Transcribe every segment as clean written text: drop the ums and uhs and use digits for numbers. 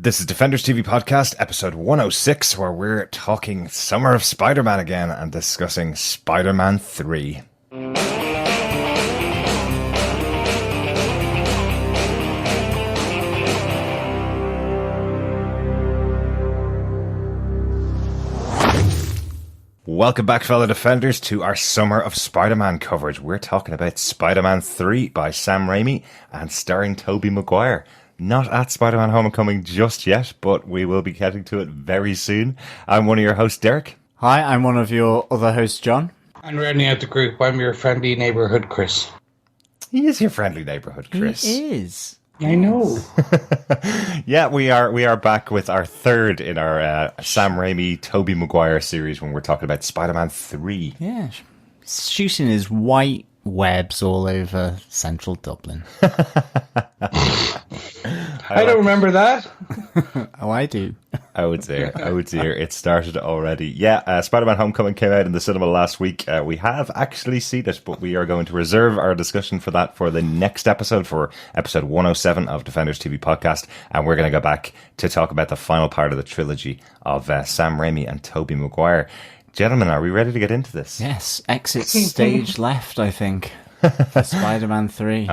This is Defenders TV Podcast, episode 106, where we're talking Summer of Spider-Man again and discussing Spider-Man 3. Welcome back, fellow Defenders, to our Summer of Spider-Man coverage. We're talking about Spider-Man 3 by Sam Raimi and starring Tobey Maguire. Not at Spider-Man Homecoming just yet, but we will be getting to it very soon. I'm one of your hosts, Derek. Hi, I'm one of your other hosts, John. I'm rounding out the group. I'm your friendly neighbourhood, Chris. He is your friendly neighbourhood, Chris. He is. I know. Yeah, we are back with our third in our Sam Raimi, Tobey Maguire series when we're talking about Spider-Man 3. Yeah, shooting his white webs all over central Dublin. I don't remember that. Oh, I do. Oh dear, it started already. Yeah, Spider-Man Homecoming came out in the cinema last week. We have actually seen it, but we are going to reserve our discussion for that for the next episode, for episode 107 of Defenders TV Podcast. And we're going to go back to talk about the final part of the trilogy of Sam Raimi and Tobey Maguire. Gentlemen, are we ready to get into this? Yes, exit stage left, I think, for Spider-Man 3.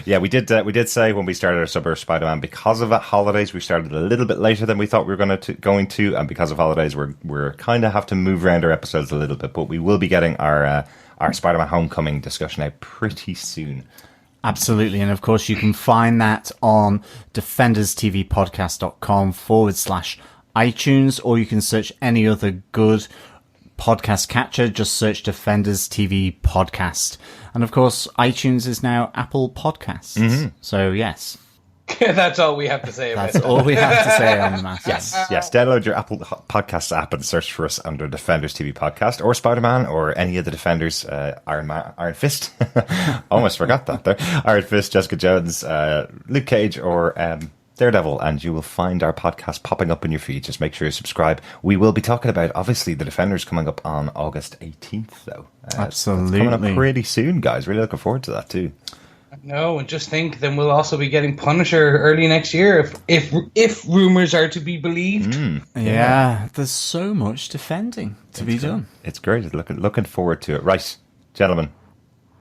Yeah, we did say when we started our Summer of Spider-Man, because of holidays, we started a little bit later than we thought we were going to, and because of holidays, we're kind of have to move around our episodes a little bit, but we will be getting our Spider-Man Homecoming discussion out pretty soon. Absolutely, and of course you can find that on defenderstvpodcast.com/iTunes, or you can search any other good podcast catcher, just search Defenders TV Podcast. And of course, iTunes is now Apple Podcasts. Mm-hmm. So, yes. That's all we have to say about it. That's all we have to say on the matter. Yes. Download your Apple Podcasts app and search for us under Defenders TV Podcast, or Spider-Man, or any of the Defenders. Iron Fist. Almost forgot that there. Iron Fist, Jessica Jones, Luke Cage, or Daredevil, and you will find our podcast popping up in your feed. Just make sure you subscribe. We will be talking about, obviously, the Defenders coming up on August 18th, though. Absolutely. It's coming up pretty soon, guys. Really looking forward to that, too. No, and just think, then we'll also be getting Punisher early next year, if rumours are to be believed. Yeah, there's so much defending to be done. It's great. Looking forward to it. Right, gentlemen.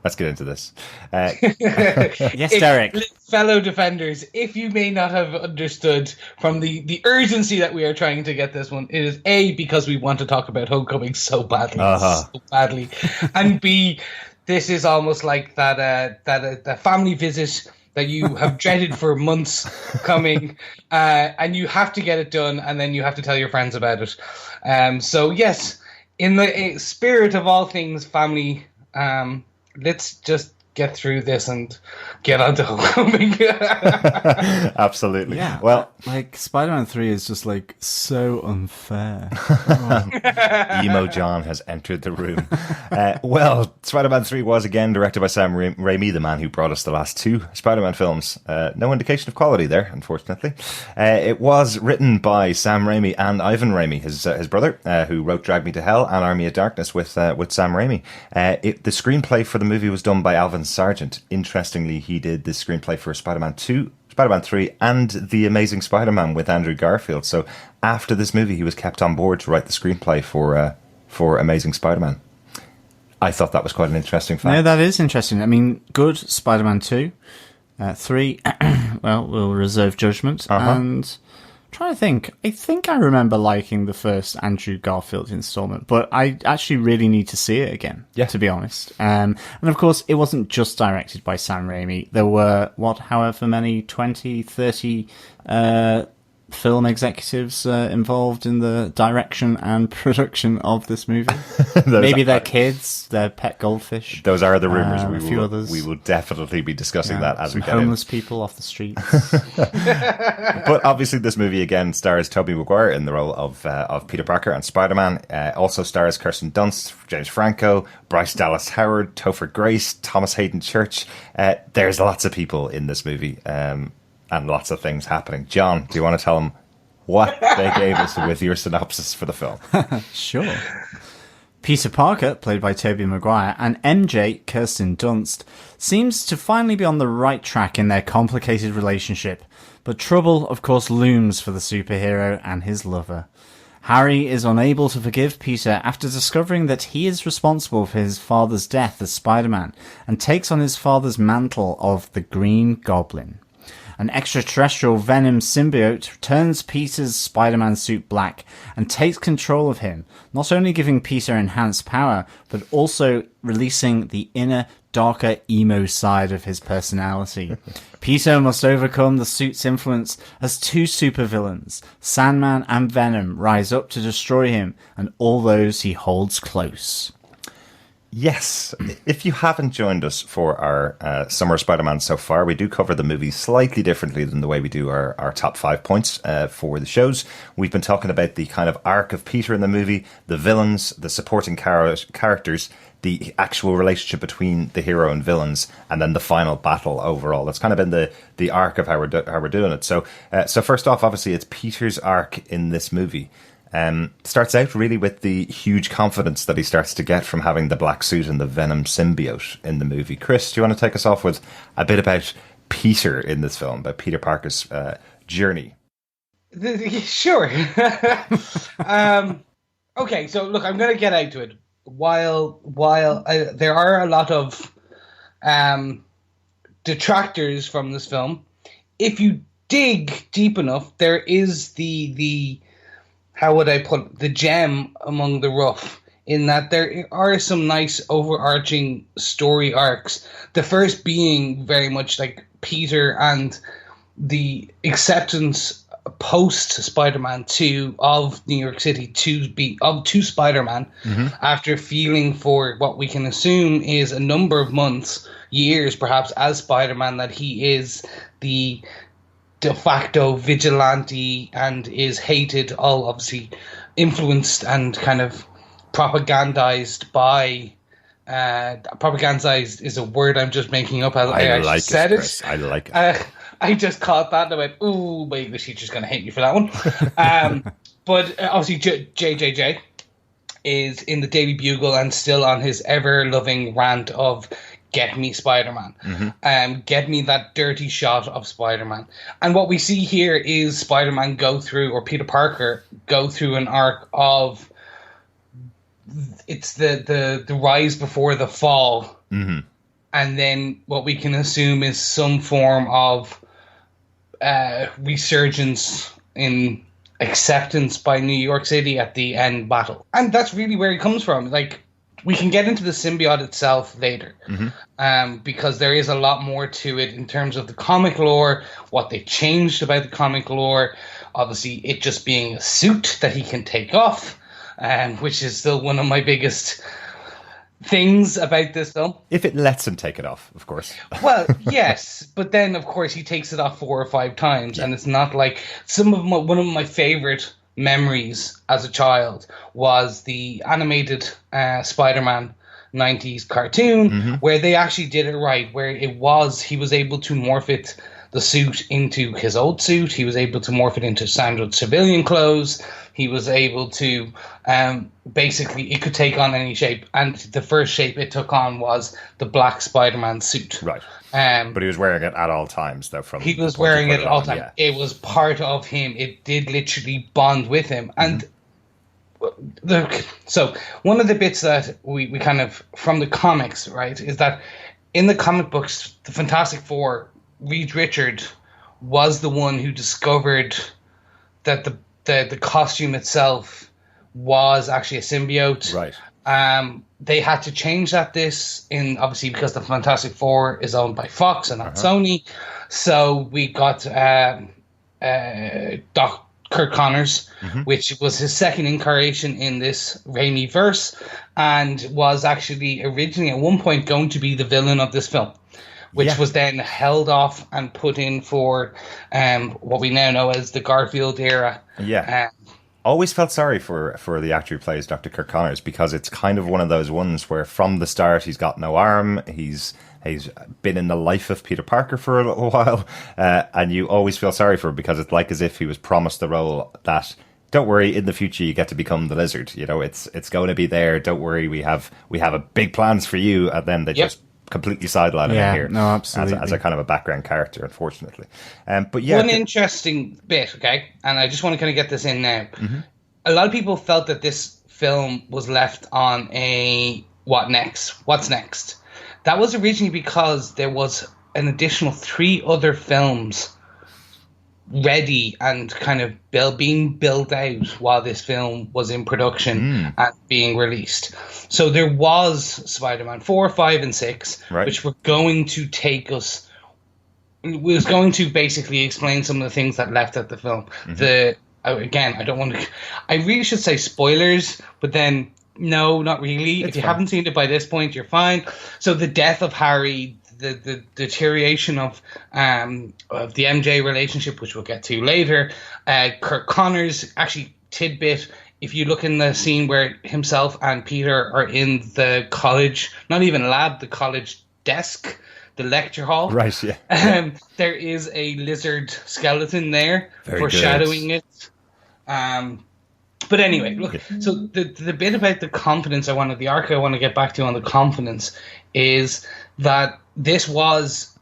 Let's get into this. Yes, Derek. Fellow Defenders, if you may not have understood from the urgency that we are trying to get this one, it is A, because we want to talk about Homecoming so badly, and B, this is almost like that family visit that you have dreaded for months coming, and you have to get it done, and then you have to tell your friends about it. So yes, in the spirit of all things family, let's just get through this and get on to Homecoming. Absolutely. Yeah. Well, like, Spider-Man 3 is just, like, so unfair. Emo John has entered the room. Well, Spider-Man 3 was again directed by Sam Raimi, the man who brought us the last two Spider-Man films. No indication of quality there, unfortunately. It was written by Sam Raimi and Ivan Raimi, his brother, who wrote Drag Me to Hell and Army of Darkness with Sam Raimi. The screenplay for the movie was done by Alvin Sargent. Interestingly, he did the screenplay for Spider-Man 2, Spider-Man 3, and The Amazing Spider-Man with Andrew Garfield. So after this movie, he was kept on board to write the screenplay for Amazing Spider-Man. I thought that was quite an interesting fact. No, that is interesting. I mean, good Spider-Man 2. 3, well, we'll reserve judgment. And trying to think. I think I remember liking the first Andrew Garfield installment, but I actually really need to see it again, to be honest. And of course, it wasn't just directed by Sam Raimi. There were, however many, 20, 30 film executives involved in the direction and production of this movie. Maybe their kids, their pet goldfish. Those are the rumours. A few others. We will definitely be discussing that as we get homeless people off the streets. But obviously this movie again stars Tobey Maguire in the role of Peter Parker and Spider-Man. Also stars Kirsten Dunst, James Franco, Bryce Dallas Howard, Topher Grace, Thomas Haden Church. There's lots of people in this movie. And lots of things happening. John, do you want to tell them what they gave us with your synopsis for the film? Sure. Peter Parker, played by Tobey Maguire, and MJ, Kirsten Dunst, seems to finally be on the right track in their complicated relationship, but trouble, of course, looms for the superhero and his lover. Harry is unable to forgive Peter after discovering that he is responsible for his father's death as Spider-Man, and takes on his father's mantle of the Green Goblin. An extraterrestrial Venom symbiote turns Peter's Spider-Man suit black and takes control of him, not only giving Peter enhanced power, but also releasing the inner, darker, emo side of his personality. Peter must overcome the suit's influence as two supervillains, Sandman and Venom, rise up to destroy him and all those he holds close. Yes, if you haven't joined us for our Summer Spider-Man so far, we do cover the movie slightly differently than the way we do our top 5 points for the shows. We've been talking about the kind of arc of Peter in the movie, the villains, the supporting characters, the actual relationship between the hero and villains, and then the final battle overall. That's kind of been the arc of how we're doing it. So first off, obviously, it's Peter's arc in this movie. Starts out really with the huge confidence that he starts to get from having the black suit and the Venom symbiote in the movie. Chris, do you want to take us off with a bit about Peter in this film, about Peter Parker's journey? Sure. Okay, so look, I'm going to get out to it. While there are a lot of detractors from this film, if you dig deep enough, there is the how would I put it, the gem among the rough, in that there are some nice overarching story arcs. The first being very much like Peter and the acceptance post Spider-Man 2 of New York City to Spider-Man, after feeling for what we can assume is a number of months, years perhaps, as Spider-Man, that he is the de facto vigilante and is hated, all obviously influenced and kind of propagandized by propagandized is a word I'm just making up as I actually said it. I like it. I just caught that and I went, ooh, my English teacher's going to hate me for that one. But obviously JJJ is in the Daily Bugle and still on his ever-loving rant of get me Spider-Man. Get me that dirty shot of Spider-Man. And what we see here is Spider-Man go through, or Peter Parker go through an arc of, it's the rise before the fall. And then what we can assume is some form of resurgence in acceptance by New York City at the end battle. And that's really where it comes from. Like, we can get into the symbiote itself later, because there is a lot more to it in terms of the comic lore, what they changed about the comic lore. Obviously, it just being a suit that he can take off, which is still one of my biggest things about this film. If it lets him take it off, of course. Well, yes, but then, of course, he takes it off 4 or 5 times, and it's not like one of my favorite memories as a child was the animated Spider-Man 90s cartoon, where they actually did it right, where he was able to morph the suit into his old suit. He was able to morph it into standard civilian clothes. He was able to basically, it could take on any shape, and the first shape it took on was the black Spider-Man suit. Right. But he was wearing it at all times, though. He was wearing it at all times. Yeah. It was part of him. It did literally bond with him. And so one of the bits that we kind of, from the comics, right, is that in the comic books, the Fantastic Four, Reed Richard was the one who discovered that the costume itself was actually a symbiote. Right. They had to change obviously because the Fantastic Four is owned by Fox and not Sony. So we got Kurt Connors, which was his second incarnation in this Raimi verse, and was actually originally at one point going to be the villain of this film, which was then held off and put in for what we now know as the Garfield era. Always felt sorry for the actor who plays Dr. Kirk Connors, because it's kind of one of those ones where from the start he's got no arm, he's been in the life of Peter Parker for a little while, and you always feel sorry for him because it's like as if he was promised the role that don't worry, in the future you get to become the Lizard. You know, it's going to be there. Don't worry, we have a big plans for you. And then they just completely sideline him here. No, absolutely. As a kind of a background character, unfortunately. But yeah. One interesting bit, okay? And I just want to kind of get this in now. Mm-hmm. A lot of people felt that this film was left on a what's next. That was originally because there was an additional 3 other films ready and kind of being built out while this film was in production and being released. So there was Spider-Man 4, 5, and 6, which were going to take us. It was going to basically explain some of the things that left at the film. Again, I don't want to. I really should say spoilers, but then no, not really. If you haven't seen it by this point, you're fine. So the death of Harry, the deterioration of the MJ relationship, which we'll get to later. Kirk Connors, actually, tidbit. If you look in the scene where himself and Peter are in the college, not even lab, the college desk, the lecture hall. Right, yeah. There is a lizard skeleton there, foreshadowing it. But anyway, look, so the bit about the confidence the arc I want to get back to on the confidence is that this was,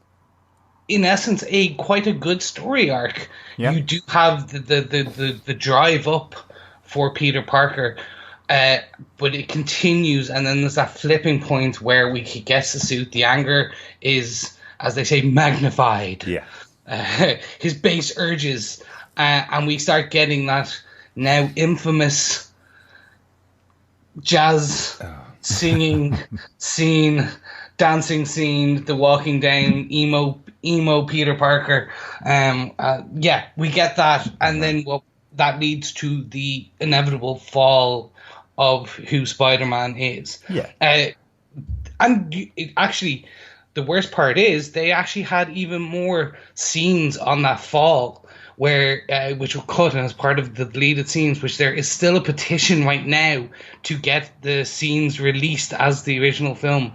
in essence, quite a good story arc. Yep. You do have the drive up for Peter Parker, but it continues, and then there's that flipping point where he gets the suit. The anger is, as they say, magnified. Yeah. His base urges, and we start getting that now infamous jazz singing scene, dancing scene, the walking down emo Peter Parker. We get that, and then that leads to the inevitable fall of who Spider-Man is. Yeah. Actually, the worst part is they actually had even more scenes on that fall where which were cut and as part of the deleted scenes, which there is still a petition right now to get the scenes released as the original film.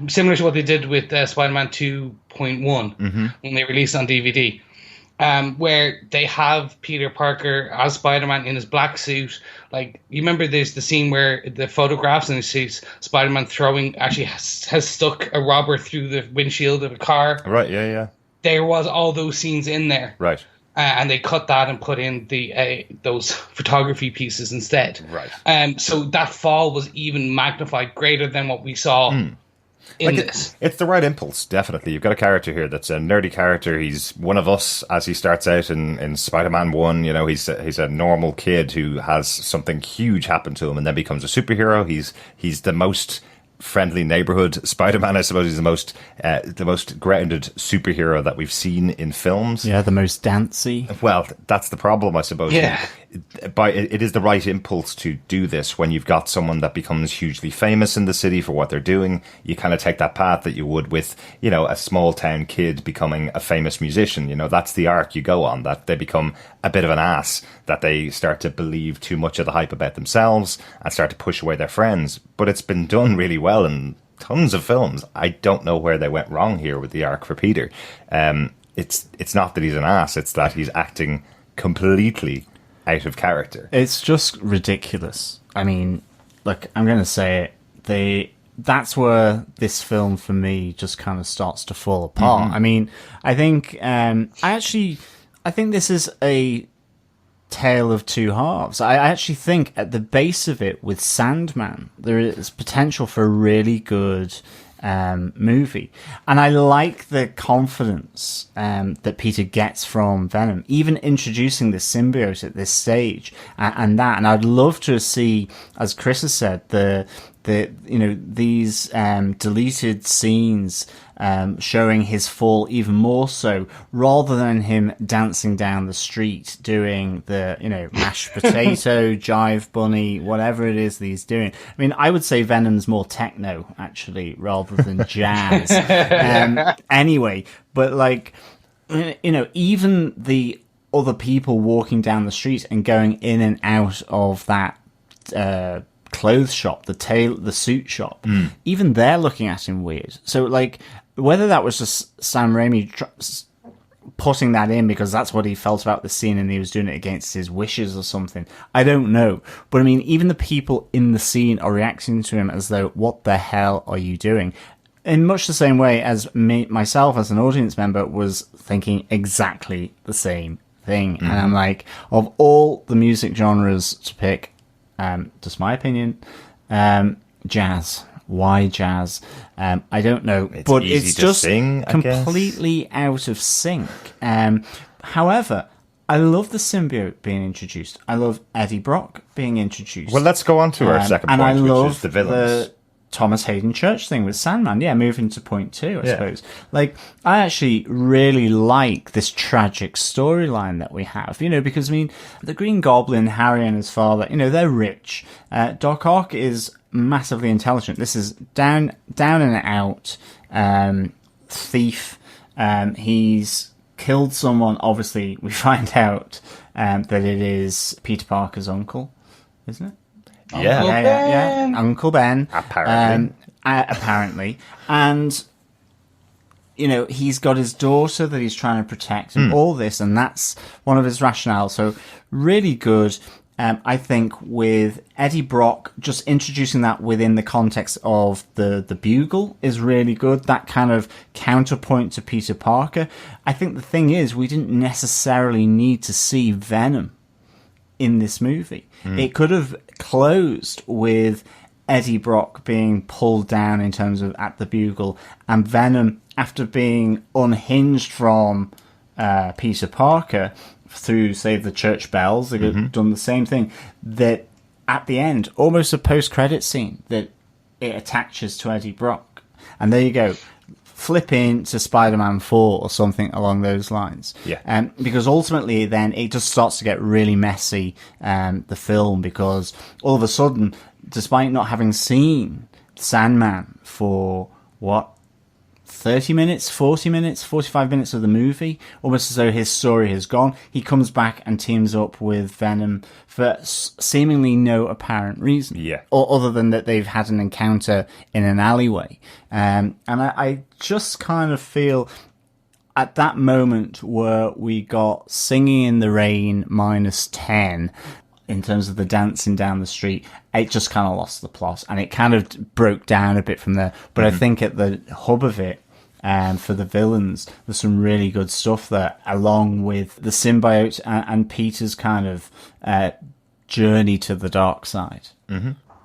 Similar to what they did with Spider-Man 2.1 when they released on DVD. Where they have Peter Parker as Spider-Man in his black suit. Like, you remember there's the scene where the photographs and it sees Spider-Man has stuck a robber through the windshield of a car. Right, yeah. There was all those scenes in there. Right. And they cut that and put in those photography pieces instead. Right. So that fall was even magnified greater than what we saw in this. It's the right impulse, definitely. You've got a character here that's a nerdy character. He's one of us as he starts out in Spider-Man 1. You know, he's a normal kid who has something huge happen to him and then becomes a superhero. He's the most friendly neighborhood Spider-Man. I suppose he's the most grounded superhero that we've seen in films. Yeah, the most dancey. Well, that's the problem, I suppose. Yeah. It is the right impulse to do this when you've got someone that becomes hugely famous in the city for what they're doing. You kind of take that path that you would with, you know, a small town kid becoming a famous musician. You know, that's the arc you go on, that they become a bit of an ass, that they start to believe too much of the hype about themselves and start to push away their friends. But it's been done really well in tons of films. I don't know where they went wrong here with the arc for Peter. It's not that he's an ass, it's that he's acting completely out of character. It's just ridiculous. I mean, look, I'm going to say it. That's where this film for me just kind of starts to fall apart. I mean, I think I think this is a tale of two halves. I actually think at the base of it with Sandman, there is potential for a really good movie. And I like the confidence that Peter gets from Venom, even introducing the symbiote at this stage and I'd love to see, as Chris has said, these deleted scenes showing his fall even more so, rather than him dancing down the street doing the, mashed potato, jive bunny, whatever it is that he's doing. I mean, I would say Venom's more techno, actually, rather than jazz. Anyway, but even the other people walking down the street and going in and out of that clothes shop, the suit shop, even they're looking at him weird. So, whether that was just Sam Raimi putting that in because that's what he felt about the scene and he was doing it against his wishes or something. I don't know. But I mean, even the people in the scene are reacting to him as though, what the hell are you doing? In much the same way as myself as an audience member was thinking exactly the same thing. And I'm like, of all the music genres to pick, just my opinion, jazz. Why jazz? I don't know, but it's just completely out of sync. However, I love the symbiote being introduced. I love Eddie Brock being introduced. Well, let's go on to our second point, which is the villains. The Thomas Haden Church thing with Sandman. Yeah, moving to point 2, I suppose. Like, I actually really like this tragic storyline that we have, because, I mean, the Green Goblin, Harry and his father, they're rich. Doc Ock is massively intelligent. This is down and out thief. He's killed someone. Obviously, we find out that it is Peter Parker's uncle, isn't it? Yeah. Uncle Ben. Apparently. Apparently. And, he's got his daughter that he's trying to protect and all this, and that's one of his rationales. So, really good. I think with Eddie Brock, just introducing that within the context of the Bugle is really good. That kind of counterpoint to Peter Parker. I think the thing is, we didn't necessarily need to see Venom in this movie. It could have closed with Eddie Brock being pulled down in terms of at the Bugle, and Venom, after being unhinged from Peter Parker through Save the Church Bells, they could have done the same thing, that at the end, almost a post-credit scene, that it attaches to Eddie Brock. And there you go. Flip into Spider-Man 4 or something along those lines. Yeah. Because ultimately then it just starts to get really messy, the film, because all of a sudden, despite not having seen Sandman for, 30 minutes, 40 minutes, 45 minutes of the movie, almost as though his story has gone. He comes back and teams up with Venom for seemingly no apparent reason. Yeah. Or other than that they've had an encounter in an alleyway. And I just kind of feel at that moment where we got Singing in the Rain -10, in terms of the dancing down the street, it just kind of lost the plot and it kind of broke down a bit from there. But I think at the hub of it, for the villains, there's some really good stuff there, along with the symbiote and Peter's kind of journey to the dark side.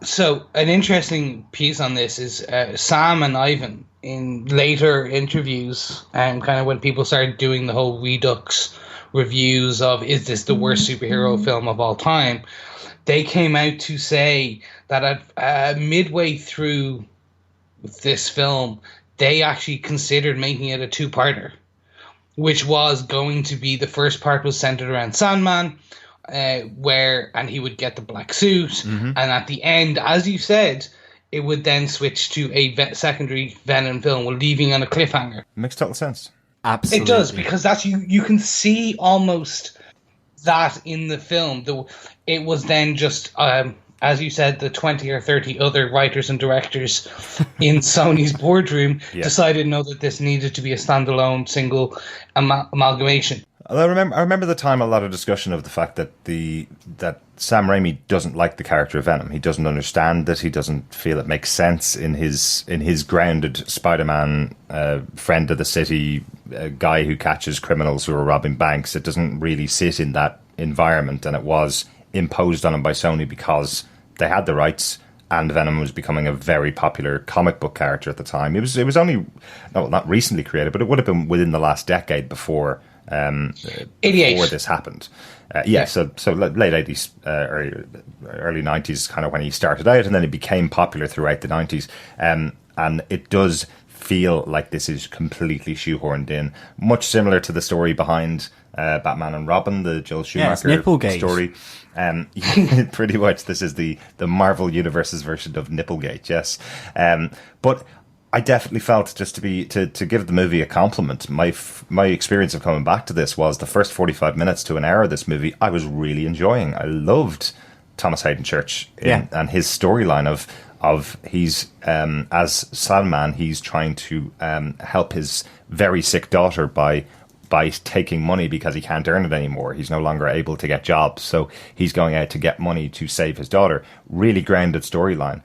So an interesting piece on this is Sam and Ivan in later interviews, and kind of when people started doing the whole Redux reviews of is this the worst superhero film of all time, they came out to say that at midway through this film they actually considered making it a two-parter, which was going to be the first part was centered around Sandman, and he would get the black suit, and at the end, as you said, it would then switch to a secondary Venom film, leaving on a cliffhanger. Makes total sense. Absolutely. It does, because that's you can see almost that in the film. It was then just, as you said, the 20 or 30 other writers and directors in Sony's boardroom decided that this needed to be a standalone single amalgamation. I remember the time a lot of discussion of the fact that that Sam Raimi doesn't like the character of Venom. He doesn't understand it. He doesn't feel it makes sense in his grounded Spider-Man friend of the city, guy who catches criminals who are robbing banks. It doesn't really sit in that environment, and it was imposed on him by Sony because they had the rights, and Venom was becoming a very popular comic book character at the time. It was only not recently created, but it would have been within the last decade before 88 before this happened. So late 80s, early 90s, kind of when he started out, and then it became popular throughout the 90s. And it does feel like this is completely shoehorned in, much similar to the story behind Batman and Robin, the Joel Schumacher story. Pretty much, this is the Marvel Universe's version of Nipplegate. Yes, but I definitely felt, just to give the movie a compliment, my experience of coming back to this was the first 45 minutes to an hour of this movie I was really enjoying. I loved Thomas Haden Church and his storyline of he's as Sandman, he's trying to help his very sick daughter by by taking money because he can't earn it anymore. He's no longer able to get jobs, so he's going out to get money to save his daughter. Really grounded storyline.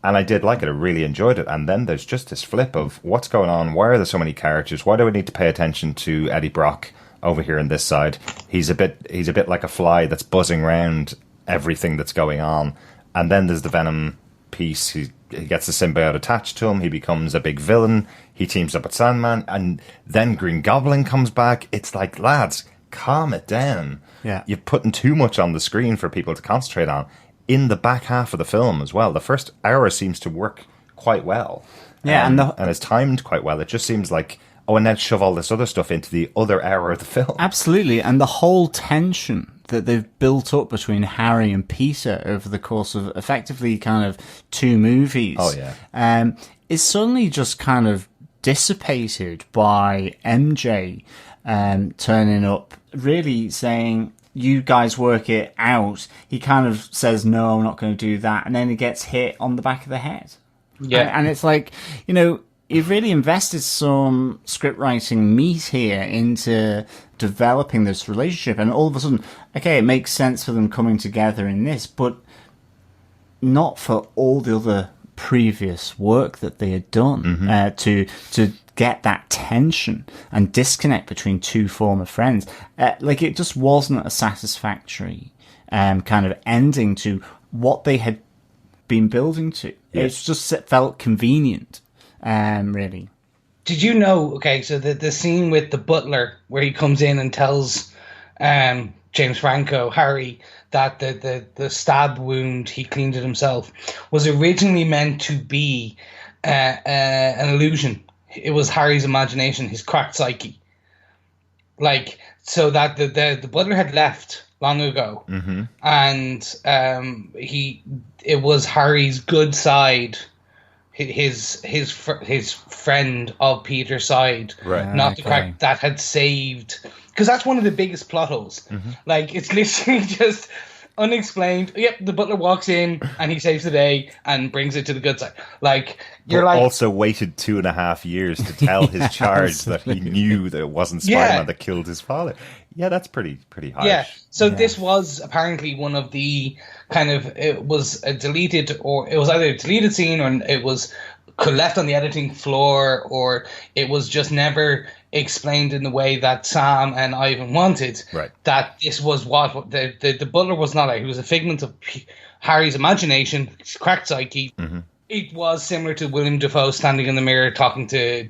And I did like it. I really enjoyed it. And then there's just this flip of what's going on? Why are there so many characters? Why do we need to pay attention to Eddie Brock over here on this side? He's a bit like a fly that's buzzing around everything that's going on. And then there's the Venom piece. He gets the symbiote attached to him. He becomes a big villain. He teams up with Sandman. And then Green Goblin comes back. It's like, lads, calm it down. Yeah. You're putting too much on the screen for people to concentrate on. In the back half of the film as well. The first hour seems to work quite well. Yeah, and it's timed quite well. It just seems like, and then shove all this other stuff into the other hour of the film. Absolutely, and the whole tension that they've built up between Harry and Peter over the course of effectively kind of 2 movies. Oh, yeah. Is suddenly just kind of dissipated by MJ turning up, really saying, you guys work it out. He kind of says, no, I'm not going to do that. And then he gets hit on the back of the head. Yeah. And it's like, you've really invested some script writing meat here into developing this relationship. And all of a sudden, okay, it makes sense for them coming together in this, but not for all the other previous work that they had done to get that tension and disconnect between 2 former friends. It just wasn't a satisfactory kind of ending to what they had been building to. Yes. It just felt convenient, really. Did you know, okay, so the scene with the butler where he comes in and tells James Franco, Harry, that the stab wound, he cleaned it himself, was originally meant to be an illusion. It was Harry's imagination, his cracked psyche. So that the butler had left long ago, and it was Harry's good side, his friend of Peter's side, right? Not the crack that had saved, because that's one of the biggest plot holes. It's literally just unexplained. Yep, the butler walks in and he saves the day and brings it to the good side. Also waited 2.5 years to tell his charge that he knew that it wasn't Spider-Man that killed his father. Yeah, that's pretty harsh. Yeah. So this was apparently one of the it was a deleted, or it was either a deleted scene, or it was left on the editing floor, or it was just never explained in the way that Sam and Ivan wanted. Right. That this was what the butler was not like. He was a figment of Harry's imagination, his cracked psyche. It was similar to William Dafoe standing in the mirror talking to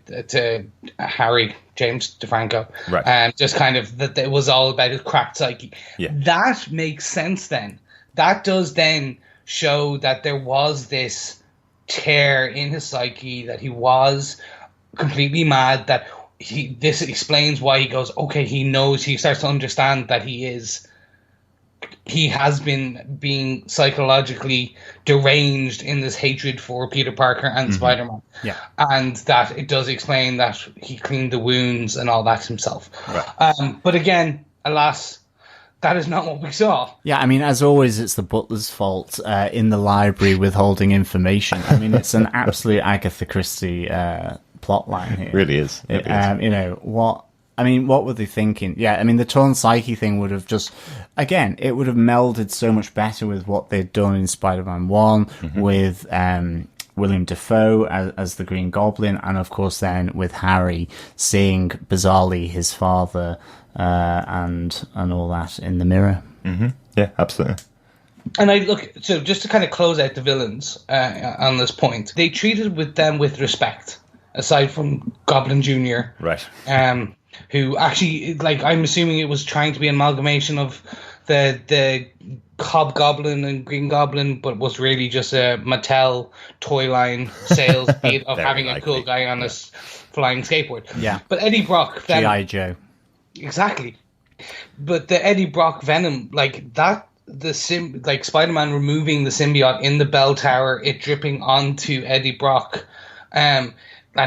Harry, James DeFranco. Right. Just kind of that it was all about his cracked psyche. Yeah. That makes sense then. That does then show that there was this tear in his psyche, that he was completely mad, that this explains why he goes, okay, he knows, he starts to understand that he has been being psychologically deranged in this hatred for Peter Parker and Spider-Man. Yeah. And that it does explain that he cleaned the wounds and all that himself. Right. But again, alas, that is not what we saw. Yeah, I mean, as always, it's the butler's fault in the library withholding information. I mean, it's an absolute Agatha Christie plotline here. It really is. What were they thinking? Yeah, I mean, the torn psyche thing would have just, again, it would have melded so much better with what they'd done in Spider-Man 1 with William Dafoe as the Green Goblin, and of course then with Harry seeing bizarrely his father and all that in the mirror. Yeah, absolutely. And so just to kind of close out the villains on this point, they treated them with respect, aside from Goblin Jr. Right. Who actually, I'm assuming it was trying to be an amalgamation of the Hobgoblin and Green Goblin, but was really just a Mattel toy line sales bit of having a cool guy on a flying skateboard. Yeah. But Eddie Brock, G.I. Joe. Exactly. But the Eddie Brock Venom, Spider-Man removing the symbiote in the bell tower, it dripping onto Eddie Brock, and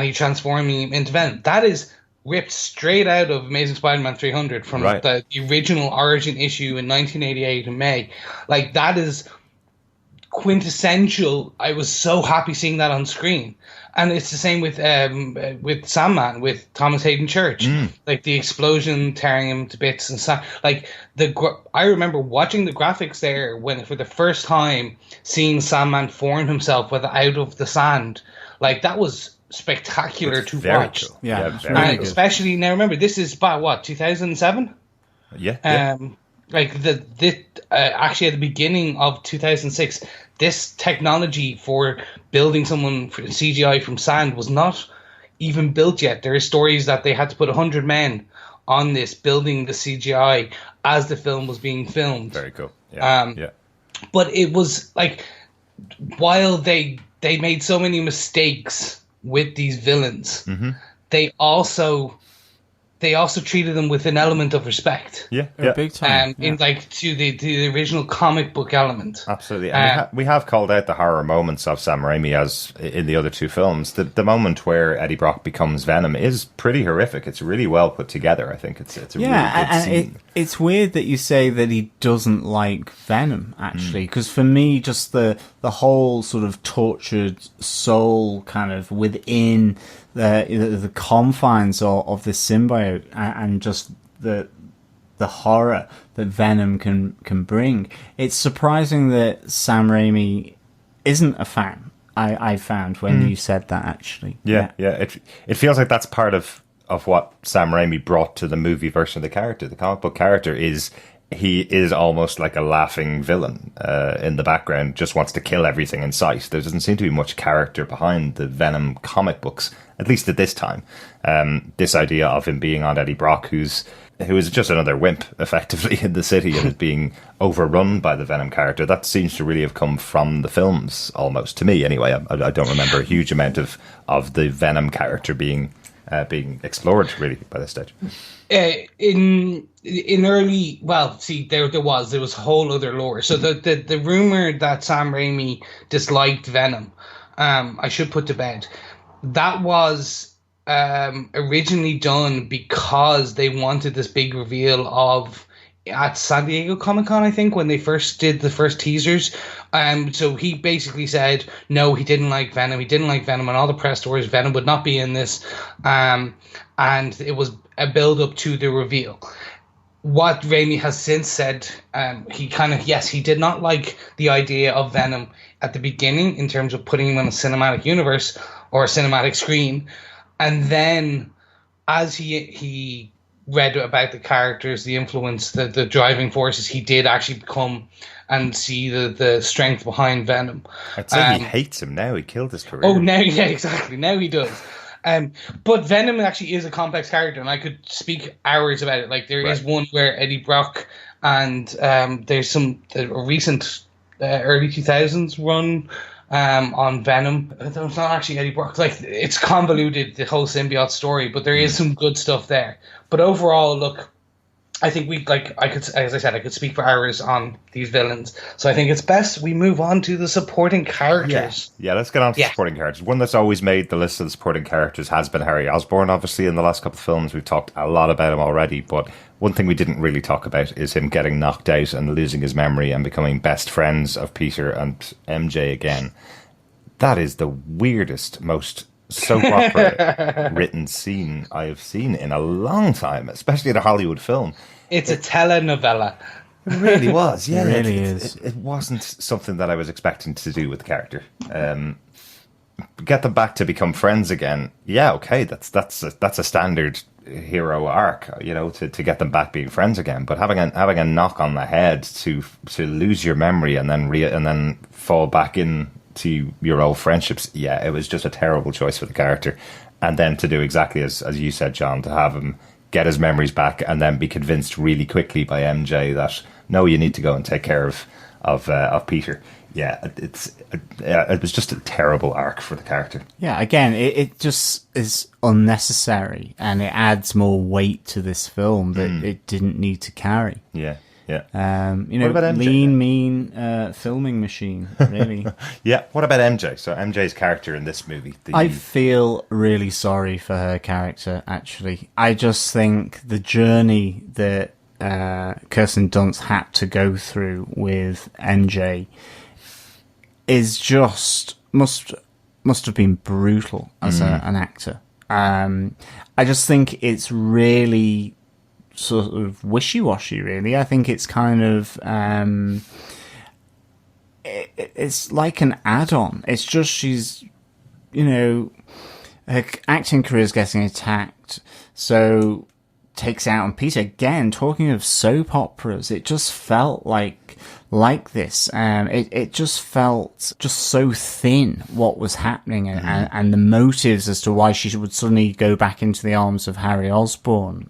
he transforming him into Venom. That is ripped straight out of Amazing Spider-Man 300 from the original origin issue in 1988 in May. That is quintessential. I was so happy seeing that on screen. And it's the same with Sandman, with Thomas Haden Church, like the explosion tearing him to bits and like I remember watching the graphics there when for the first time seeing Sandman form himself out of the sand, like that was spectacular to watch. Cool. Yeah, and especially now. Remember, this is about what 2007. Yeah. Like actually at the beginning of 2006. This technology for building someone for CGI from sand was not even built yet. There are stories that they had to put 100 men on this, building the CGI as the film was being filmed. Very cool. Yeah. But it was like, while they made so many mistakes with these villains, they also treated them with an element of respect. Yeah. Big time. In like to the original comic book element. Absolutely. And we have called out the horror moments of Sam Raimi as in the other two films. The moment where Eddie Brock becomes Venom is pretty horrific. It's really well put together. I think it's a really good scene. It's weird that you say that he doesn't like Venom, actually, because for me, just the whole sort of tortured soul kind of within the confines of the symbiote and just the horror that Venom can bring. It's surprising that Sam Raimi isn't a fan. I found when you said that, actually. Yeah. It feels like that's part of what Sam Raimi brought to the movie version of the character. The comic book character he is almost like a laughing villain in the background, just wants to kill everything in sight. There doesn't seem to be much character behind the Venom comic books, at least at this time. This idea of him being on Eddie Brock, who is just another wimp, effectively, in the city and is being overrun by the Venom character, that seems to really have come from the films, almost, to me anyway. I don't remember a huge amount of the Venom character being explored, really, by this stage. In early, well, see, there was whole other lore. So the rumor that Sam Raimi disliked Venom, I should put to bed. That was originally done because they wanted this big reveal at San Diego Comic-Con, I think, when they first did the first teasers. So he basically said, no, he didn't like Venom. He didn't like Venom, and all the press stories, Venom would not be in this. And it was a build-up to the reveal. What Raimi has since said, he did not like the idea of Venom at the beginning in terms of putting him in a cinematic universe or a cinematic screen. And then as he read about the characters, the influence, the driving forces, he did actually come and see the strength behind Venom. I'd say he hates him now. He killed his career. Oh, now, yeah, exactly. Now he does. But Venom actually is a complex character, and I could speak hours about it. Like, there is one where Eddie Brock and there's a recent early 2000s run on Venom. It's not actually Eddie Brock. Like, it's convoluted, the whole symbiote story, but there is some good stuff there. But overall, look, I think I could speak for hours on these villains. So I think it's best we move on to the supporting characters. Yeah, let's get on to supporting characters. One that's always made the list of the supporting characters has been Harry Osborne, obviously, in the last couple of films. We've talked a lot about him already, but one thing we didn't really talk about is him getting knocked out and losing his memory and becoming best friends of Peter and MJ again. That is the weirdest, most soap opera written scene I have seen in a long time, especially in a Hollywood film. It's a telenovela. It really was, yeah. It really is. It wasn't something that I was expecting to do with the character. Get them back to become friends again. Yeah, okay, that's a standard hero arc, to get them back being friends again. But having a knock on the head to lose your memory and then fall back in to your old friendships, yeah, it was just a terrible choice for the character. And then to do exactly as you said, John, to have him get his memories back and then be convinced really quickly by MJ that no, you need to go and take care of Peter. Yeah, it was just a terrible arc for the character. Yeah, again, it just is unnecessary and it adds more weight to this film that it didn't need to carry. Yeah. Yeah. What about MJ? Lean, mean filming machine, really. Yeah. What about MJ? So MJ's character in this movie. I feel really sorry for her character, actually. I just think the journey that Kirsten Dunst had to go through with MJ is just must have been brutal as an actor. I just think it's really sort of wishy-washy, really. I think it's kind of it's like an add-on. It's just she's, her acting career is getting attacked, so takes out on Peter. Again, talking of soap operas, it just felt like this. It just felt just so thin what was happening, and the motives as to why she would suddenly go back into the arms of Harry Osborne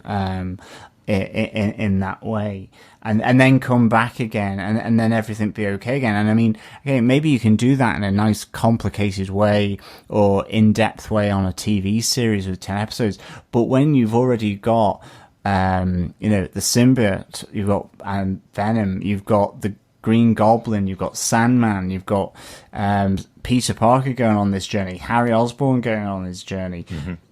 in that way, and then come back again, and then everything be okay again. And I mean, okay, maybe you can do that in a nice complicated way or in-depth way on a TV series with 10 episodes, but when you've already got the symbiote, you've got Venom, you've got the Green Goblin, you've got Sandman, you've got Peter Parker going on this journey, Harry Osborne going on this journey,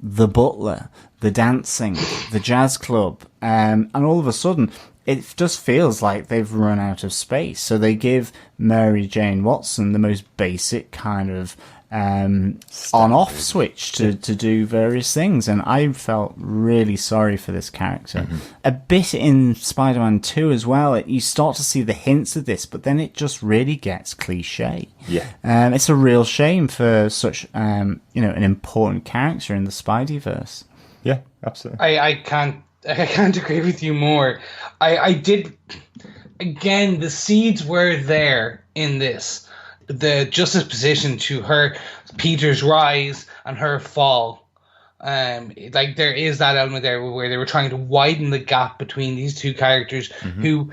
the butler, the dancing, the jazz club, and all of a sudden it just feels like they've run out of space. So they give Mary Jane Watson the most basic kind of on-off switch to do various things, and I felt really sorry for this character. A bit in Spider-Man 2 as well, you start to see the hints of this, but then it just really gets cliche. It's a real shame for such an important character in the Spideyverse. Yeah, absolutely. I can't agree with you more. I did, again, the seeds were there in this. The juxtaposition to her, Peter's rise and her fall. Like there is that element there where they were trying to widen the gap between these two characters who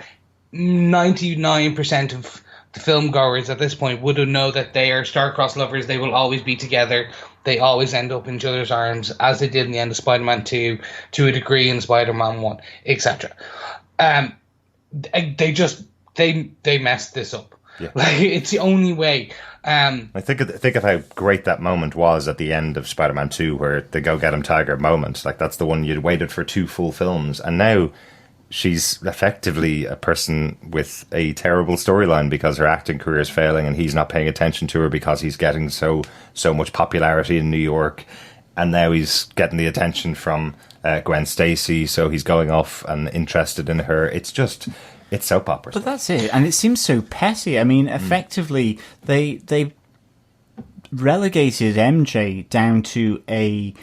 99% of the film goers at this point would know that they are star-crossed lovers. They will always be together. They always end up in each other's arms, as they did in the end of Spider-Man 2, to a degree in Spider-Man 1, etc. They messed this up. Yeah. Like, it's the only way. I think of how great that moment was at the end of Spider-Man 2, where the Go Get 'Em Tiger moment. Like, that's the one you'd waited for 2 full films, and now she's effectively a person with a terrible storyline because her acting career is failing, and he's not paying attention to her because he's getting so much popularity in New York, and now he's getting the attention from Gwen Stacy, so he's going off and interested in her. It's soap opera. But that's it, and it seems so petty. I mean, effectively, they relegated MJ down to a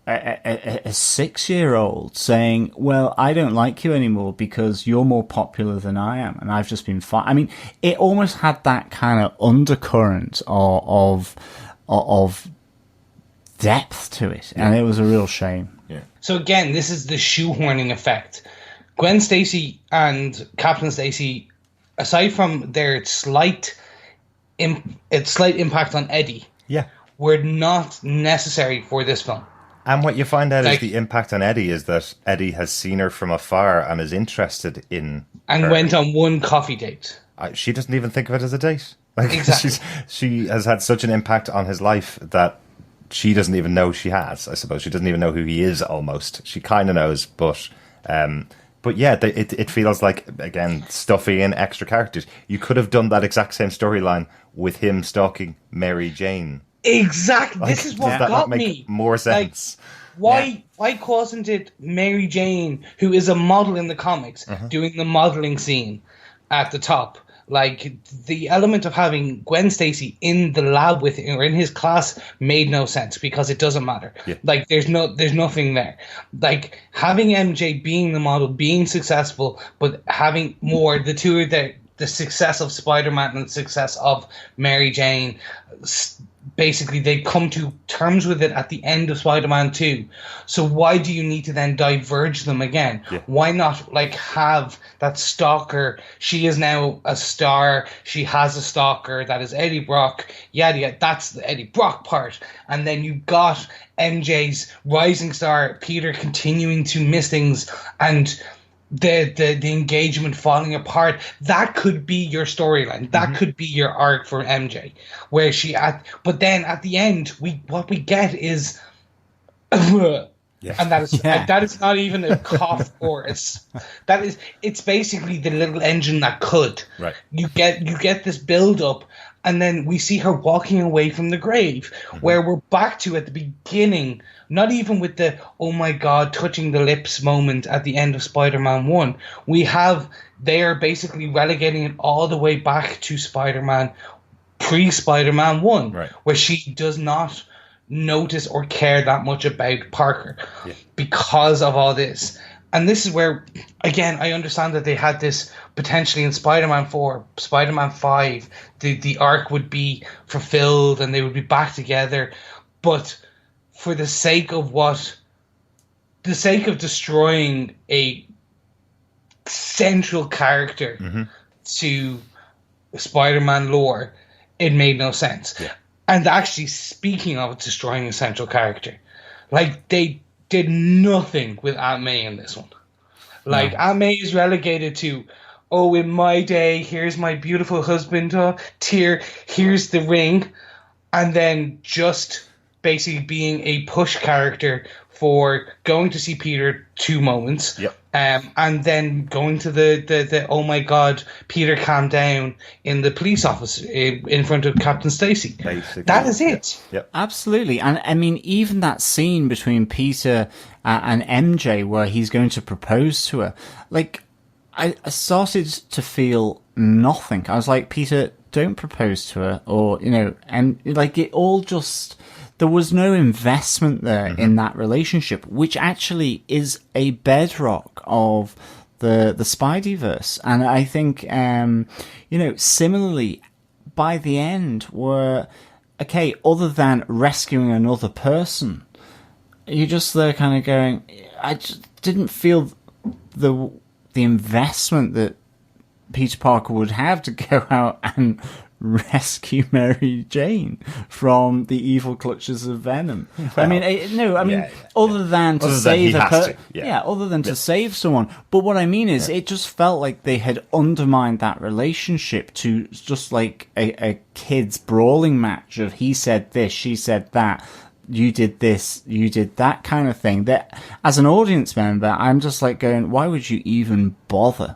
6-year-old saying, "Well, I don't like you anymore because you're more popular than I am, and I've just been fine." I mean, it almost had that kind of undercurrent of depth to it, and it was a real shame. Yeah. So again, this is the shoehorning effect. Gwen Stacy and Captain Stacy, aside from their slight impact on Eddie, were not necessary for this film. And what you find out is the impact on Eddie is that Eddie has seen her from afar and is interested in her. Went on one coffee date. She doesn't even think of it as a date. Like, exactly. She has had such an impact on his life that she doesn't even know she has, I suppose. She doesn't even know who he is, almost. She kind of knows, but yeah, it feels like, again, stuffy and extra characters. You could have done that exact same storyline with him stalking Mary Jane. Exactly. Like, this is what that got make me. More sense. Like, why wasn't it Mary Jane, who is a model in the comics, doing the modeling scene at the top? Like, the element of having Gwen Stacy in the lab with him, or in his class, made no sense because it doesn't matter. Yeah. Like, there's nothing there. Like, having MJ being the model, being successful, but having more, the two are the success of Spider-Man and the success of Mary Jane. Basically, they come to terms with it at the end of Spider-Man 2. So why do you need to then diverge them again? Yeah. Why not, like, have that stalker? She is now a star. She has a stalker. That is Eddie Brock. Yada. That's the Eddie Brock part. And then you got MJ's rising star, Peter, continuing to miss things, and the engagement falling apart. That could be your storyline. That could be your arc for MJ, where but then at the end, what we get is, and that is not even a cough chorus. It's basically the little engine that could. Right. You get this build up, And then we see her walking away from the grave, where we're back to at the beginning, not even with the, oh my God, touching the lips moment at the end of Spider-Man 1. They are basically relegating it all the way back to Spider-Man, pre-Spider-Man 1, where she does not notice or care that much about Parker because of all this. And this is where, again, I understand that they had this potentially in Spider-Man 4, Spider-Man 5, the arc would be fulfilled and they would be back together. But for the sake of destroying a central character to Spider-Man lore, it made no sense. Yeah. And actually, speaking of destroying a central character, like, they did nothing with Aunt May in this one. Like, Aunt May is relegated to, oh, in my day, here's my beautiful husband, Tyr, here's the ring, and then just basically being a push character for going to see Peter 2 moments, and then going to the oh my God, Peter, calm down, in the police office in front of Captain Stacy. Basically. That is it. Yep. Absolutely. And I mean, even that scene between Peter and MJ where he's going to propose to her, like, I started to feel nothing. I was like, Peter, don't propose to her, or, you know, and like, it all just... There was no investment there in that relationship, which actually is a bedrock of the Spideyverse. And I think, you know, similarly, by the end, we're, okay, other than rescuing another person, you're just there kind of going, I just didn't feel the investment that Peter Parker would have to go out and rescue Mary Jane from the evil clutches of Venom. Well, I mean, other than to save to save someone. But what I mean is, it just felt like they had undermined that relationship to just like a kid's brawling match of he said this, she said that, you did this, you did that kind of thing. That, as an audience member, I'm just like going, why would you even bother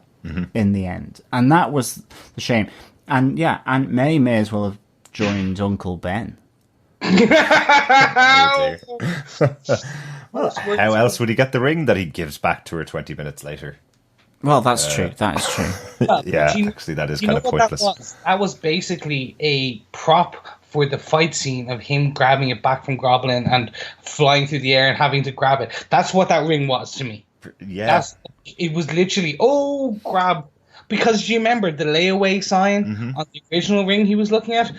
in the end? And that was the shame. And yeah, Aunt May as well have joined Uncle Ben. Well, how else would he get the ring that he gives back to her 20 minutes later? Well, that's true. That is true. Actually, that is kind of pointless. That was basically a prop for the fight scene of him grabbing it back from Goblin and flying through the air and having to grab it. That's what that ring was to me. Yeah. It was literally, grab. Because do you remember the layaway sign on the original ring he was looking at?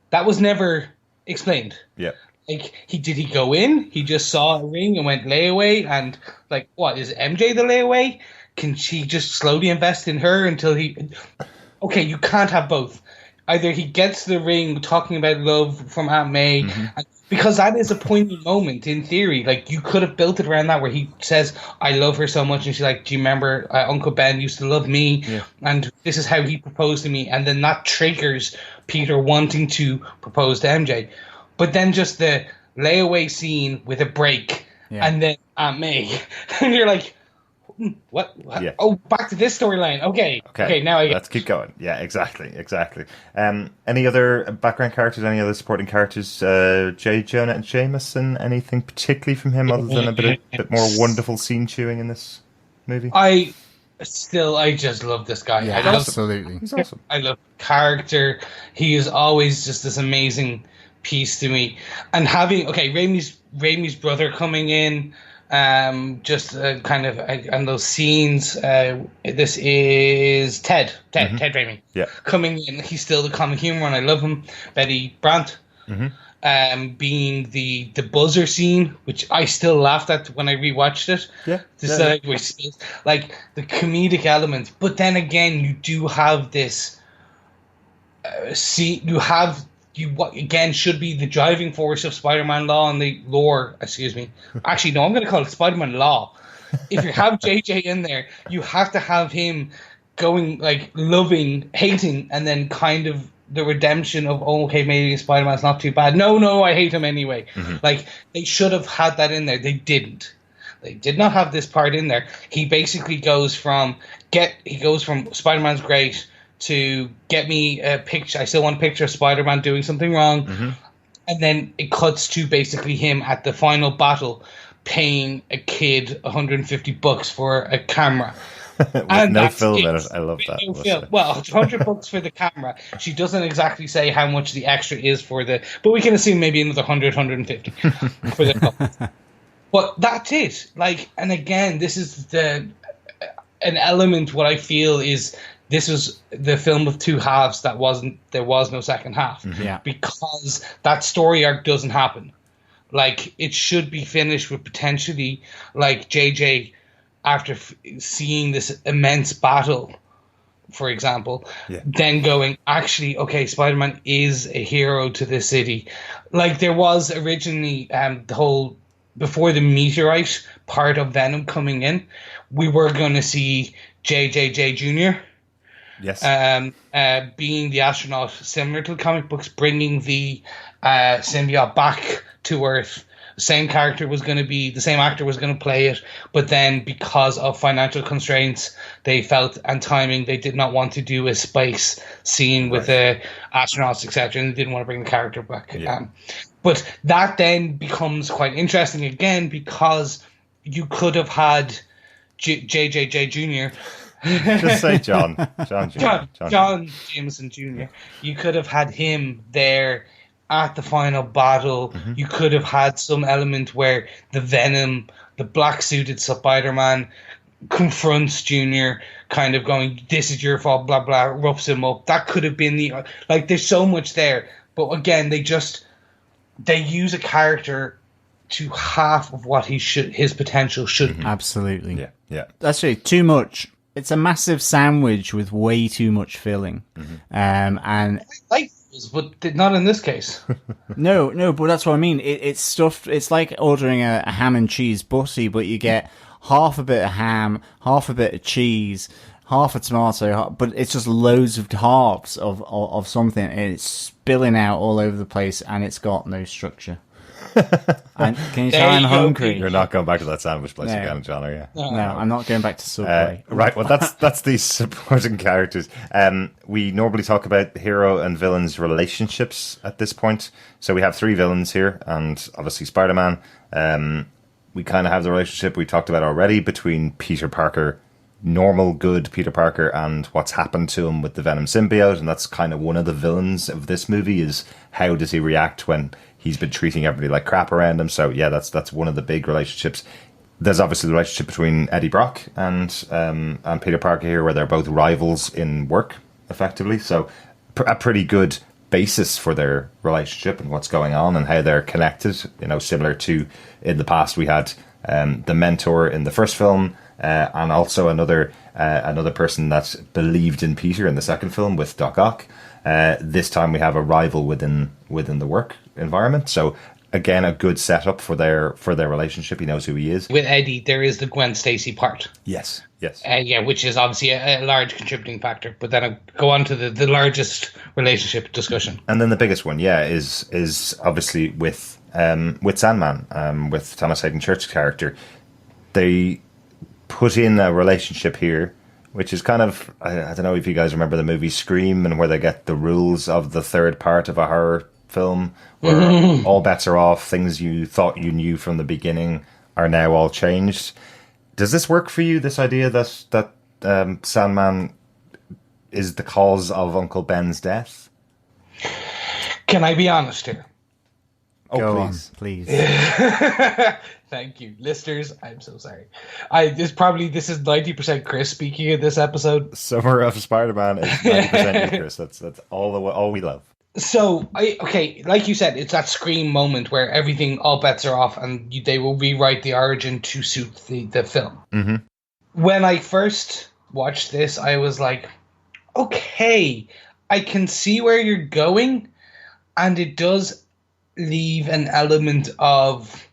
That was never explained. Yeah. Like, did he go in? He just saw a ring and went layaway, and like, what, is MJ the layaway? Can she just slowly invest in her until he... Okay, you can't have both. Either he gets the ring talking about love from Aunt May, because that is a poignant moment in theory. Like, you could have built it around that where he says, I love her so much, and she's like, do you remember Uncle Ben used to love me, and this is how he proposed to me, and then that triggers Peter wanting to propose to MJ. But then just the layaway scene with a break, and then Aunt May, and you're like, what? Yeah. Oh, back to this storyline. Okay, now I get... Let's keep going. Yeah, exactly. Any other background characters, any other supporting characters? J. Jonah and Jameson, anything particularly from him other than a bit more wonderful scene chewing in this movie? I just love this guy. Yeah, absolutely. He's awesome. I love character. He is always just this amazing piece to me. And having, Raimi's brother coming in, and those scenes. This is Ted Raimi. Yeah, coming in. He's still the comic humor, and I love him. Betty Brandt, being the buzzer scene, which I still laughed at when I rewatched it. Like the comedic element, but then again, you do have this. What again should be the driving force of Spider-Man law and the lore. Excuse me. Actually, no, I'm going to call it Spider-Man law. If you have JJ in there, you have to have him going like loving, hating, and then kind of the redemption of maybe Spider-Man's not too bad. No, I hate him anyway. Like they should have had that in there. They didn't. They did not have this part in there. He basically goes from Spider-Man's great to get me a picture. I still want a picture of Spider-Man doing something wrong. And then it cuts to basically him at the final battle paying a kid $150 for a camera. With no film in it. I love that. No film. Well, it's $100 for the camera. She doesn't exactly say how much the extra is for the, but we can assume maybe another 150 for the film. But that's it. Like, and again, this is an element. What I feel is this was the film with two halves. There was no second half. Yeah. Because that story arc doesn't happen. Like, it should be finished with potentially, like, JJ, after seeing this immense battle, for example, then going, actually, okay, Spider-Man is a hero to this city. Like, there was originally the whole, before the meteorite part of Venom coming in, we were going to see JJJ Jr. Yes. Being the astronaut, similar to the comic books, bringing the symbiote back to Earth. The same actor was going to play it, but then because of financial constraints, they felt, and timing, they did not want to do a space scene with the astronauts, etc., and they didn't want to bring the character back. But that then becomes quite interesting again, because you could have had JJJ Jr. Just say John Jameson Jr. You could have had him there at the final battle. You could have had some element where the Venom, the black-suited Spider-Man, confronts Junior, kind of going, this is your fault, blah, blah, roughs him up. That could have been there's so much there. But again, they use a character to half of what his potential should be. Absolutely. Yeah. That's really too much. It's a massive sandwich with way too much filling. And Like, but not in this case. No, but that's what I mean. It's stuffed. It's like ordering a ham and cheese butty, but you get half a bit of ham, half a bit of cheese, half a tomato, but it's just loads of halves of something, and it's spilling out all over the place, and it's got no structure. And can you tell I'm hungry? You're not going back to that sandwich place again, John, are you? No, I'm not going back to Subway. Right, well, that's the supporting characters. We normally talk about hero and villains' relationships at this point. So we have three villains here, and obviously Spider-Man. We kind of have the relationship we talked about already between Peter Parker, normal, good Peter Parker, and what's happened to him with the Venom symbiote, and that's kind of one of the villains of this movie, is how does he react when he's been treating everybody like crap around him. So yeah, that's one of the big relationships. There's obviously the relationship between Eddie Brock and Peter Parker here, where they're both rivals in work, effectively. So a pretty good basis for their relationship and what's going on and how they're connected. You know, similar to in the past we had the mentor in the first film, and also another person that believed in Peter in the second film with Doc Ock. This time we have a rival within the work environment. So again, a good setup for their relationship. He knows who he is. With Eddie, there is the Gwen Stacy part. Yes. Which is obviously a large contributing factor. But then I'll go on to the largest relationship discussion. And then the biggest one, is obviously with Sandman, with Thomas Haden Church's character. They put in a relationship here, which is kind of, I don't know if you guys remember the movie Scream, and where they get the rules of the third part of a horror film, where all bets are off, things you thought you knew from the beginning are now all changed. Does this work for you, this idea that Sandman is the cause of Uncle Ben's death? Can I be honest here? Go please. Thank you, listeners. I'm so sorry. This is 90% Chris speaking in this episode. Summer of Spider-Man is 90% you, Chris. That's all we love. So, like you said, it's that Scream moment where everything, all bets are off, and they will rewrite the origin to suit the film. Mm-hmm. When I first watched this, I was like, okay, I can see where you're going, and it does leave an element of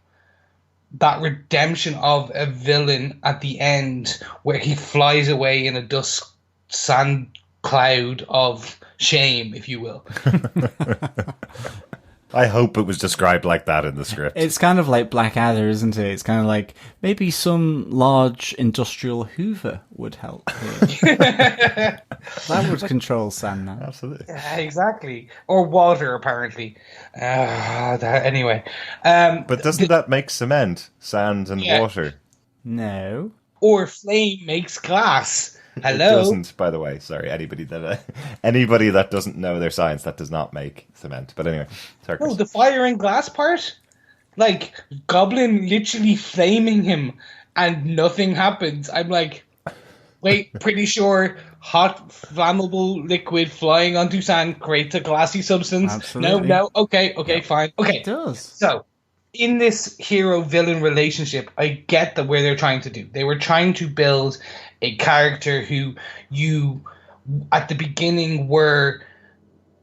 that redemption of a villain at the end, where he flies away in a dust sand cloud of shame, if you will. I hope it was described like that in the script. It's kind of like Blackadder, isn't it? It's kind of like maybe some large industrial Hoover would help here. That would control Sandman. Absolutely. Yeah, exactly. Or water, apparently. Anyway. But doesn't that make cement? Sand and water? No. Or flame makes glass. Hello? It doesn't, by the way. Sorry, anybody that doesn't know their science, that does not make cement. But anyway, sorry. No, the fire and glass part? Like, Goblin literally flaming him and nothing happens. I'm like, wait, pretty sure hot, flammable liquid flying onto sand creates a glassy substance? Absolutely. No, okay, fine. Okay. It does. So, in this hero-villain relationship, I get that where they're trying to do. They were trying to build a character who you, at the beginning,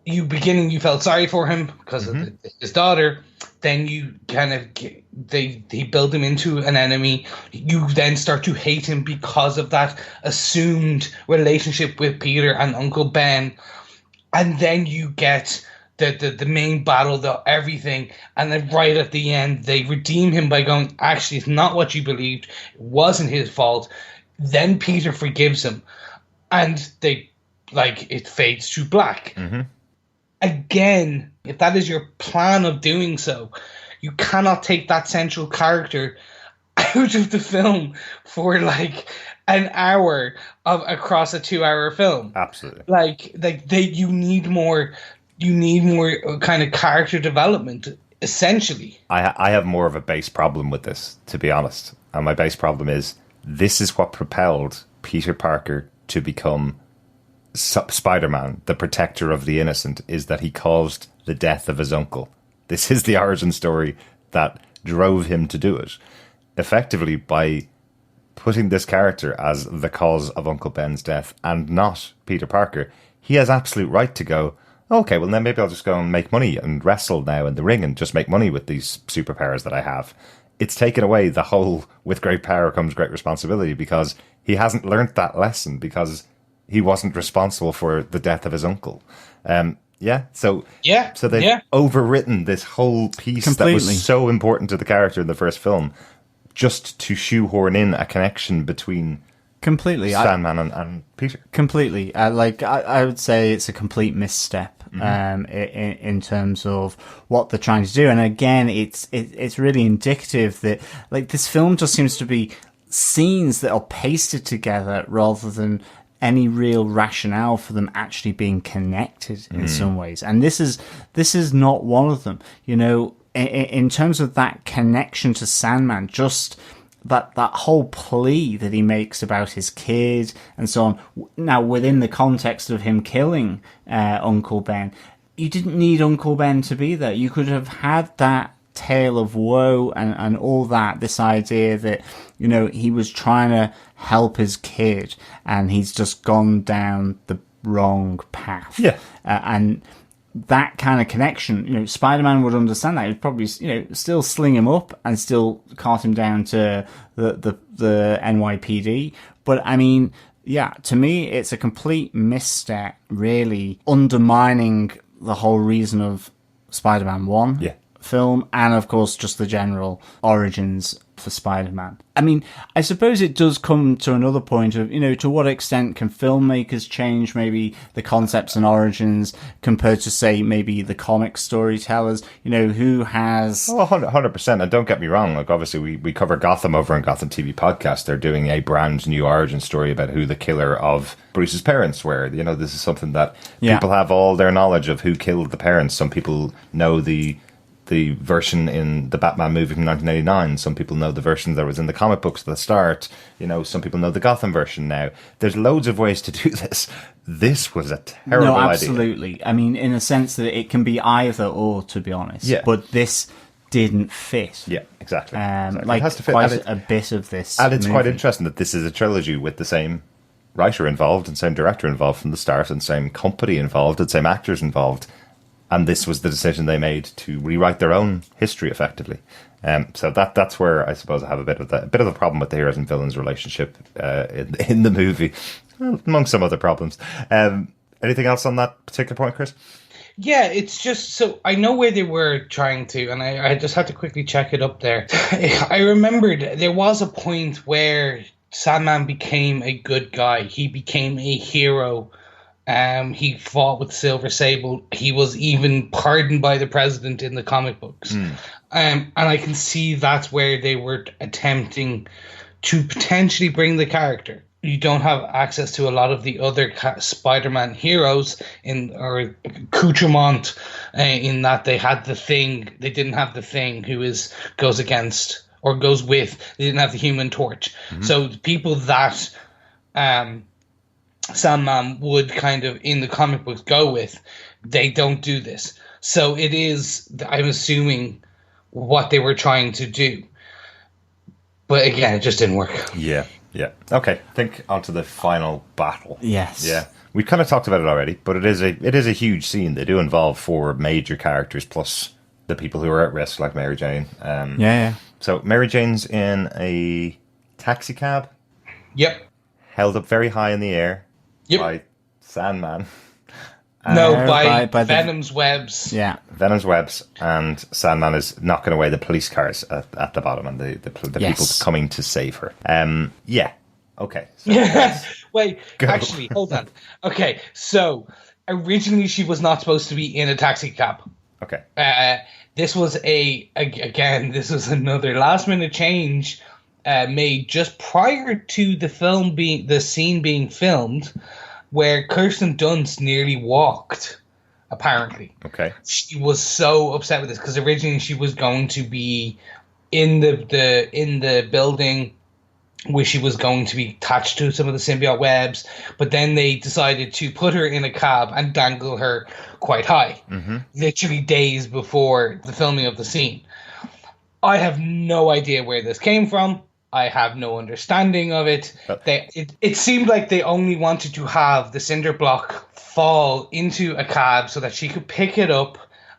you felt sorry for him because of his daughter. Then you kind of they build him into an enemy. You then start to hate him because of that assumed relationship with Peter and Uncle Ben, and then you get the main battle, everything, and then right at the end they redeem him by going, actually, it's not what you believed. It wasn't his fault. Then Peter forgives him, and it fades to black. Mm-hmm. Again, if that is your plan of doing so, you cannot take that central character out of the film for like an hour across a 2-hour film. Absolutely. You need more kind of character development, essentially. I have more of a base problem with this, to be honest. And my base problem is this is what propelled Peter Parker to become Spider-Man, the protector of the innocent, is that he caused the death of his uncle. This is the origin story that drove him to do it. Effectively, by putting this character as the cause of Uncle Ben's death and not Peter Parker, he has absolute right to go, okay, well then maybe I'll just go and make money and wrestle now in the ring and just make money with these superpowers that I have. It's taken away the whole with great power comes great responsibility, because he hasn't learnt that lesson because he wasn't responsible for the death of his uncle. So they've overwritten this whole piece completely. That was so important to the character in the first film, just to shoehorn in a connection between Sandman and Peter. Completely. I would say it's a complete misstep in terms of what they're trying to do. And again, it's really indicative that this film just seems to be scenes that are pasted together rather than any real rationale for them actually being connected in some ways. And this is not one of them. You know, in terms of that connection to Sandman, just that whole plea that he makes about his kid and so on. Now, within the context of him killing Uncle Ben, you didn't need Uncle Ben to be there. You could have had that tale of woe and all that, this idea that, you know, he was trying to help his kid and he's just gone down the wrong path. Yeah. And that kind of connection, you know, Spider-Man would understand that. He'd probably, you know, still sling him up and still cart him down to the NYPD. But I mean, yeah, to me, it's a complete misstep, really undermining the whole reason of Spider-Man 1 film, and of course just the general origins for Spider-Man. I mean, I suppose it does come to another point of, you know, to what extent can filmmakers change maybe the concepts and origins compared to, say, maybe the comic storytellers, you know, who has... Oh, 100%. And don't get me wrong, like, obviously we cover Gotham over on Gotham TV Podcast. They're doing a brand new origin story about who the killer of Bruce's parents were. You know, this is something that people have all their knowledge of who killed the parents. Some people know the version in the Batman movie from 1989. Some people know the version that was in the comic books at the start. You know, some people know the Gotham version now. There's loads of ways to do this. This was a terrible idea. No, absolutely. Idea. I mean, in a sense that it can be either or, to be honest. Yeah. But this didn't fit. Yeah, exactly. Like, it has to fit. Quite a bit of this. And it's quite interesting that this is a trilogy with the same writer involved and same director involved from the start and same company involved and same actors involved. And this was the decision they made to rewrite their own history, effectively. So that's where I suppose I have a bit of a problem with the heroes and villains relationship in the movie, among some other problems. Anything else on that particular point, Chris? Yeah, it's just so I know where they were trying to, and I just had to quickly check it up there. I remembered there was a point where Sandman became a good guy. He became a hero. He fought with Silver Sable. He was even pardoned by the president in the comic books. And I can see that's where they were attempting to potentially bring the character. You don't have access to a lot of the other Spider-Man heroes or accoutrement in that they had the Thing. They didn't have the Thing who goes against or goes with. They didn't have the Human Torch. So the people that Sandman would kind of in the comic books go with, they don't do this. So it is, I'm assuming, what they were trying to do. But again, it just didn't work. Yeah. Okay, I think onto the final battle. Yes. Yeah. We kind of talked about it already, but it is a huge scene. They do involve 4 major characters plus the people who are at risk, like Mary Jane. Yeah. So Mary Jane's in a taxi cab. Yep. Held up very high in the air. Yep. By Sandman. By the Venom's webs. Yeah. Venom's webs, and Sandman is knocking away the police cars at the bottom, and the people coming to save her. Yeah. Okay. So Wait, go. Actually, hold on. Okay, so originally she was not supposed to be in a taxi cab. Okay. This was this was another last minute change made just prior to the scene being filmed, where Kirsten Dunst nearly walked, apparently. Okay. She was so upset with this because originally she was going to be in the building where she was going to be attached to some of the symbiote webs, but then they decided to put her in a cab and dangle her quite high, literally days before the filming of the scene. I have no idea where this came from. I have no understanding of it. It seemed like they only wanted to have the cinder block fall into a cab so that she could pick it up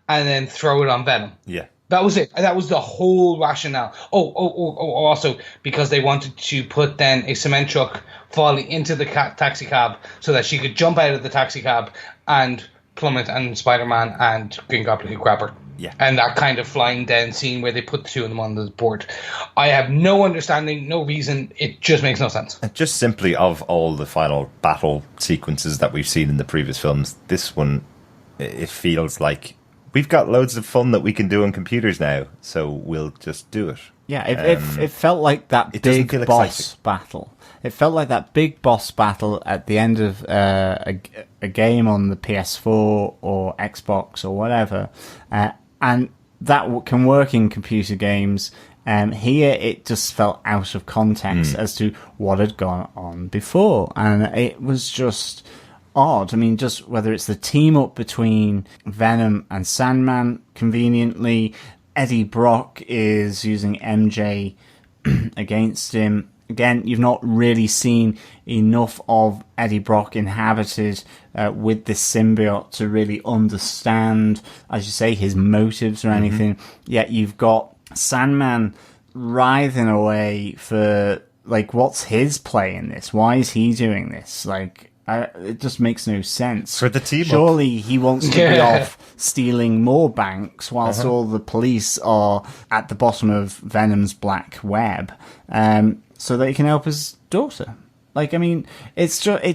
and then throw it on Venom. Yeah. That was it. That was the whole rationale. Also because they wanted to put then a cement truck falling into the taxi cab so that she could jump out of the taxi cab and plummet, and Spider-Man and Green Goblin could grab her. Yeah. And that kind of flying down scene where they put the two of them on the board. I have no understanding, no reason. It just makes no sense. Just simply of all the final battle sequences that we've seen in the previous films, this one, it feels like we've got loads of fun that we can do on computers now, so we'll just do it. Yeah, it felt like that big boss battle. It felt like that big boss battle at the end of a game on the PS4 or Xbox or whatever. And that can work in computer games. Here, it just felt out of context as to what had gone on before. And it was just odd. I mean, just whether it's the team up between Venom and Sandman, conveniently, Eddie Brock is using MJ against him. Again, you've not really seen enough of Eddie Brock inhabited with this symbiote to really understand, as you say, his motives or anything. Yet you've got Sandman writhing away for, like, what's his play in this? Why is he doing this? Like, it just makes no sense. For the team Surely he wants to be off stealing more banks whilst all the police are at the bottom of Venom's black web. So that he can help his daughter. Like, I mean, it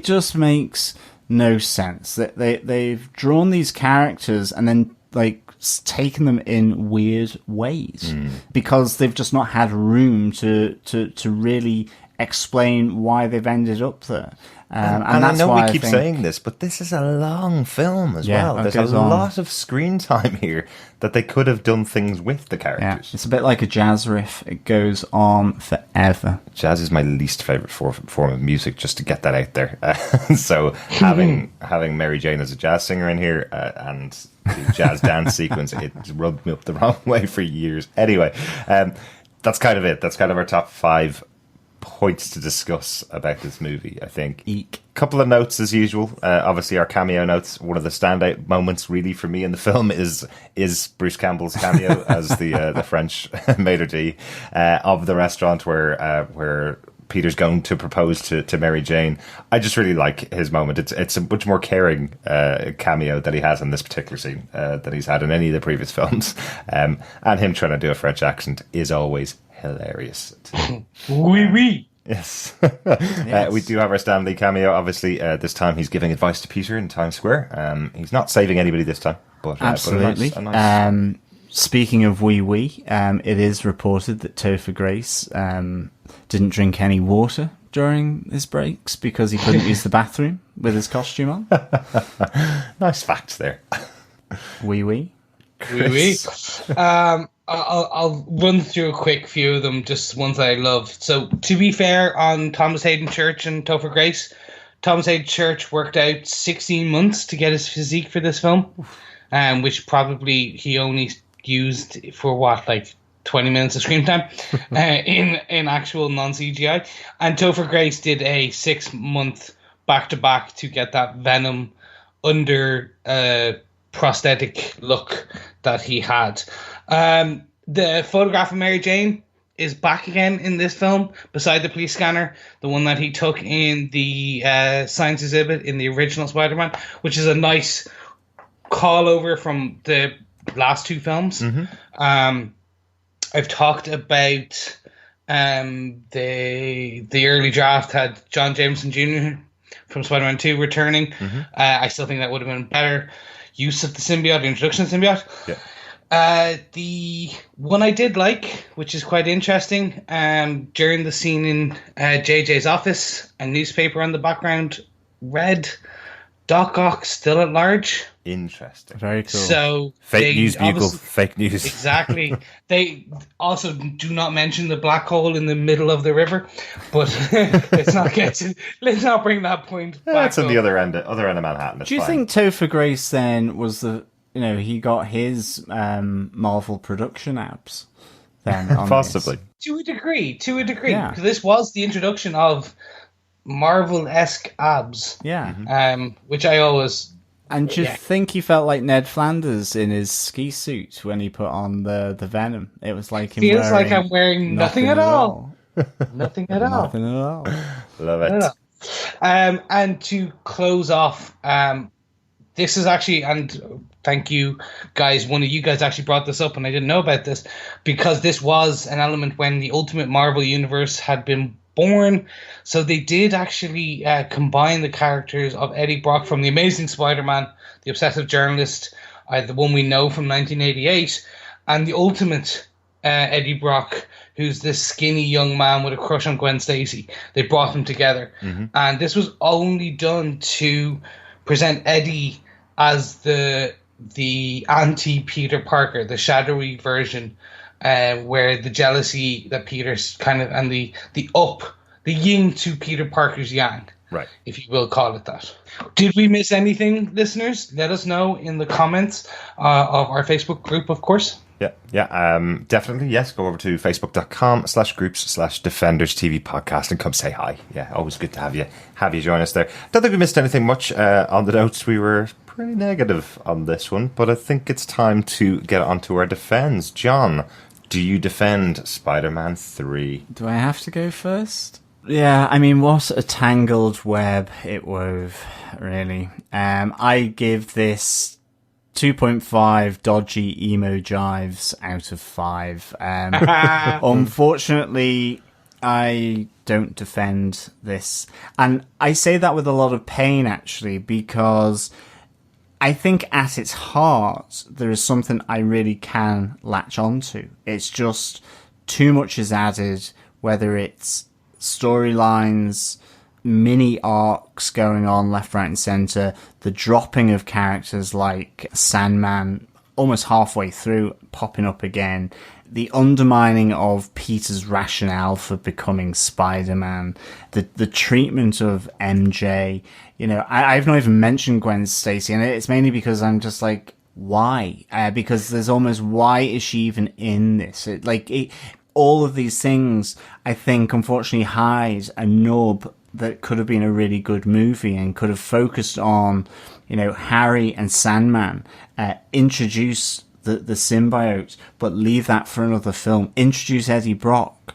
just makes no sense that they've drawn these characters and then, like, taken them in weird ways because they've just not had room to really explain why they've ended up there. And that's I know why we keep saying this, but this is a long film as well. There's a lot of screen time here that they could have done things with the characters. Yeah, it's a bit like a jazz riff. It goes on forever. Jazz is my least favourite form of music, just to get that out there. So having Mary Jane as a jazz singer in here and the jazz dance sequence, it rubbed me up the wrong way for years. Anyway, that's kind of it. That's kind of our top 5 points to discuss about this movie, I think. Eek. Couple of notes as usual. Obviously, our cameo notes. One of the standout moments, really, for me in the film is Bruce Campbell's cameo as the French maitre d' of the restaurant where Peter's going to propose to Mary Jane. I just really like his moment. It's a much more caring cameo that he has in this particular scene than he's had in any of the previous films. And him trying to do a French accent is always hilarious. Oui, oui. Yes. We do have our Stanley cameo. Obviously, this time he's giving advice to Peter in Times Square. He's not saving anybody this time. But, absolutely. But a nice speaking of wee, it is reported that Topher Grace didn't drink any water during his breaks because he couldn't use the bathroom with his costume on. Nice facts there. Wee. Oui, oui. I'll run through a quick few of them, just ones that I love. So, to be fair on Thomas Haden Church and Topher Grace, Thomas Haden Church worked out 16 months to get his physique for this film, which probably he only used for 20 minutes of screen time in actual non-CGI. And Topher Grace did a 6-month back-to-back to get that Venom under prosthetic look that he had. The photograph of Mary Jane is back again in this film beside the police scanner, the one that he took in the science exhibit in the original Spider-Man, which is a nice call over from the last two films. I've talked about the early draft had John Jameson Jr. from Spider-Man 2 returning. I still think that would have been better use of the symbiote, the introduction of the symbiote. Yeah. The one I did like, which is quite interesting, during the scene in JJ's office, a newspaper on the background read, Doc Ock still at large. Interesting. Very cool. So fake news bugle, fake news. Exactly. They also do not mention the black hole in the middle of the river, but let's not bring that point back. That's on the other end of Manhattan. Do you think Topher Grace then was he got his Marvel production abs then? Possibly. To a degree. Yeah. Because this was the introduction of Marvel-esque abs. Yeah. Which I always... And do you think he felt like Ned Flanders in his ski suit when he put on the Venom? It was like him feels like I'm wearing nothing at all. Nothing at all. Love it. And to close off, this is actually, and thank you guys, one of you guys actually brought this up and I didn't know about this, because this was an element when the Ultimate Marvel Universe had been born. So they did actually combine the characters of Eddie Brock from The Amazing Spider-Man, the obsessive journalist, the one we know from 1988, and the Ultimate Eddie Brock, who's this skinny young man with a crush on Gwen Stacy. They brought them together. And this was only done to present Eddie as the anti-Peter Parker, the shadowy version, where the jealousy that Peter's kind of, and the yin to Peter Parker's yang, right, if you will call it that. Did we miss anything, listeners? Let us know in the comments of our Facebook group, of course. Yeah, definitely, yes. Go over to facebook.com/groups/Defenders TV podcast and come say hi. Yeah, always good to have you join us there. Don't think we missed anything much on the notes. We were pretty negative on this one, but I think it's time to get onto our defense. John, do you defend Spider-Man 3? Do I have to go first? Yeah, I mean, what a tangled web it wove, really. I give this 2.5 dodgy emo jives out of 5. Unfortunately, I don't defend this. And I say that with a lot of pain, actually, because I think at its heart, there is something I really can latch onto. It's just too much is added, whether it's storylines, mini arcs going on left, right, and centre, the dropping of characters like Sandman almost halfway through, popping up again, the undermining of Peter's rationale for becoming Spider-Man, the treatment of MJ. I've not even mentioned Gwen Stacy, and it's mainly because I'm just like, why? Because there's almost, why is she even in this? All of these things, I think, unfortunately hide a nub that could have been a really good movie and could have focused on, Harry and Sandman, introduce the symbiote, but leave that for another film. Introduce Eddie Brock,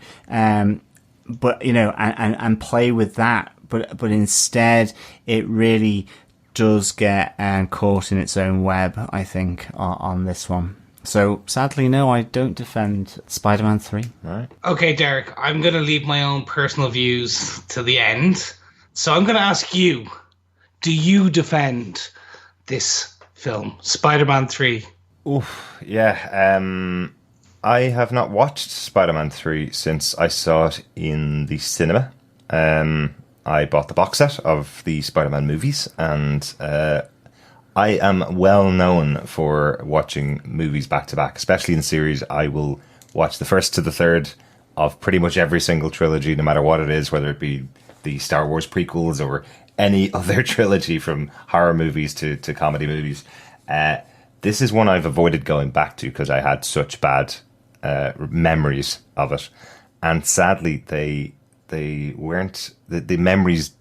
but and play with that. But instead, it really does get caught in its own web, I think, on this one. So, sadly, no, I don't defend Spider-Man 3. Right. Okay, Derek, I'm going to leave my own personal views to the end. So I'm going to ask you, do you defend this film, Spider-Man 3? Oof, yeah. I have not watched Spider-Man 3 since I saw it in the cinema. I bought the box set of the Spider-Man movies, and I am well known for watching movies back to back, especially in series. I will watch the first to the third of pretty much every single trilogy, no matter what it is, whether it be the Star Wars prequels or any other trilogy from horror movies to comedy movies. This is one I've avoided going back to because I had such bad memories of it. And sadly, they weren't... The memories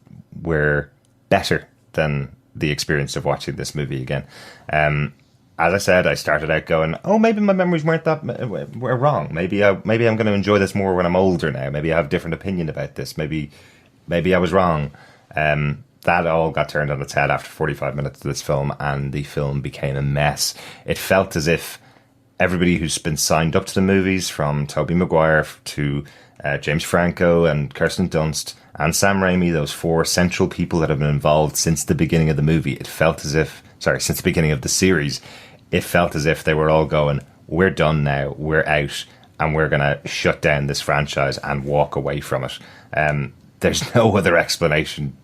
were better than the experience of watching this movie again. As I said, I started out going, oh, maybe my memories were wrong. Maybe I'm going to enjoy this more when I'm older now. Maybe I have a different opinion about this. Maybe I was wrong. That all got turned on its head after 45 minutes of this film, and the film became a mess. It felt as if everybody who's been signed up to the movies, from Tobey Maguire to James Franco and Kirsten Dunst and Sam Raimi, those four central people that have been involved since the beginning of the movie, since the beginning of the series, it felt as if they were all going, we're done now, we're out, and we're going to shut down this franchise and walk away from it. There's no other explanation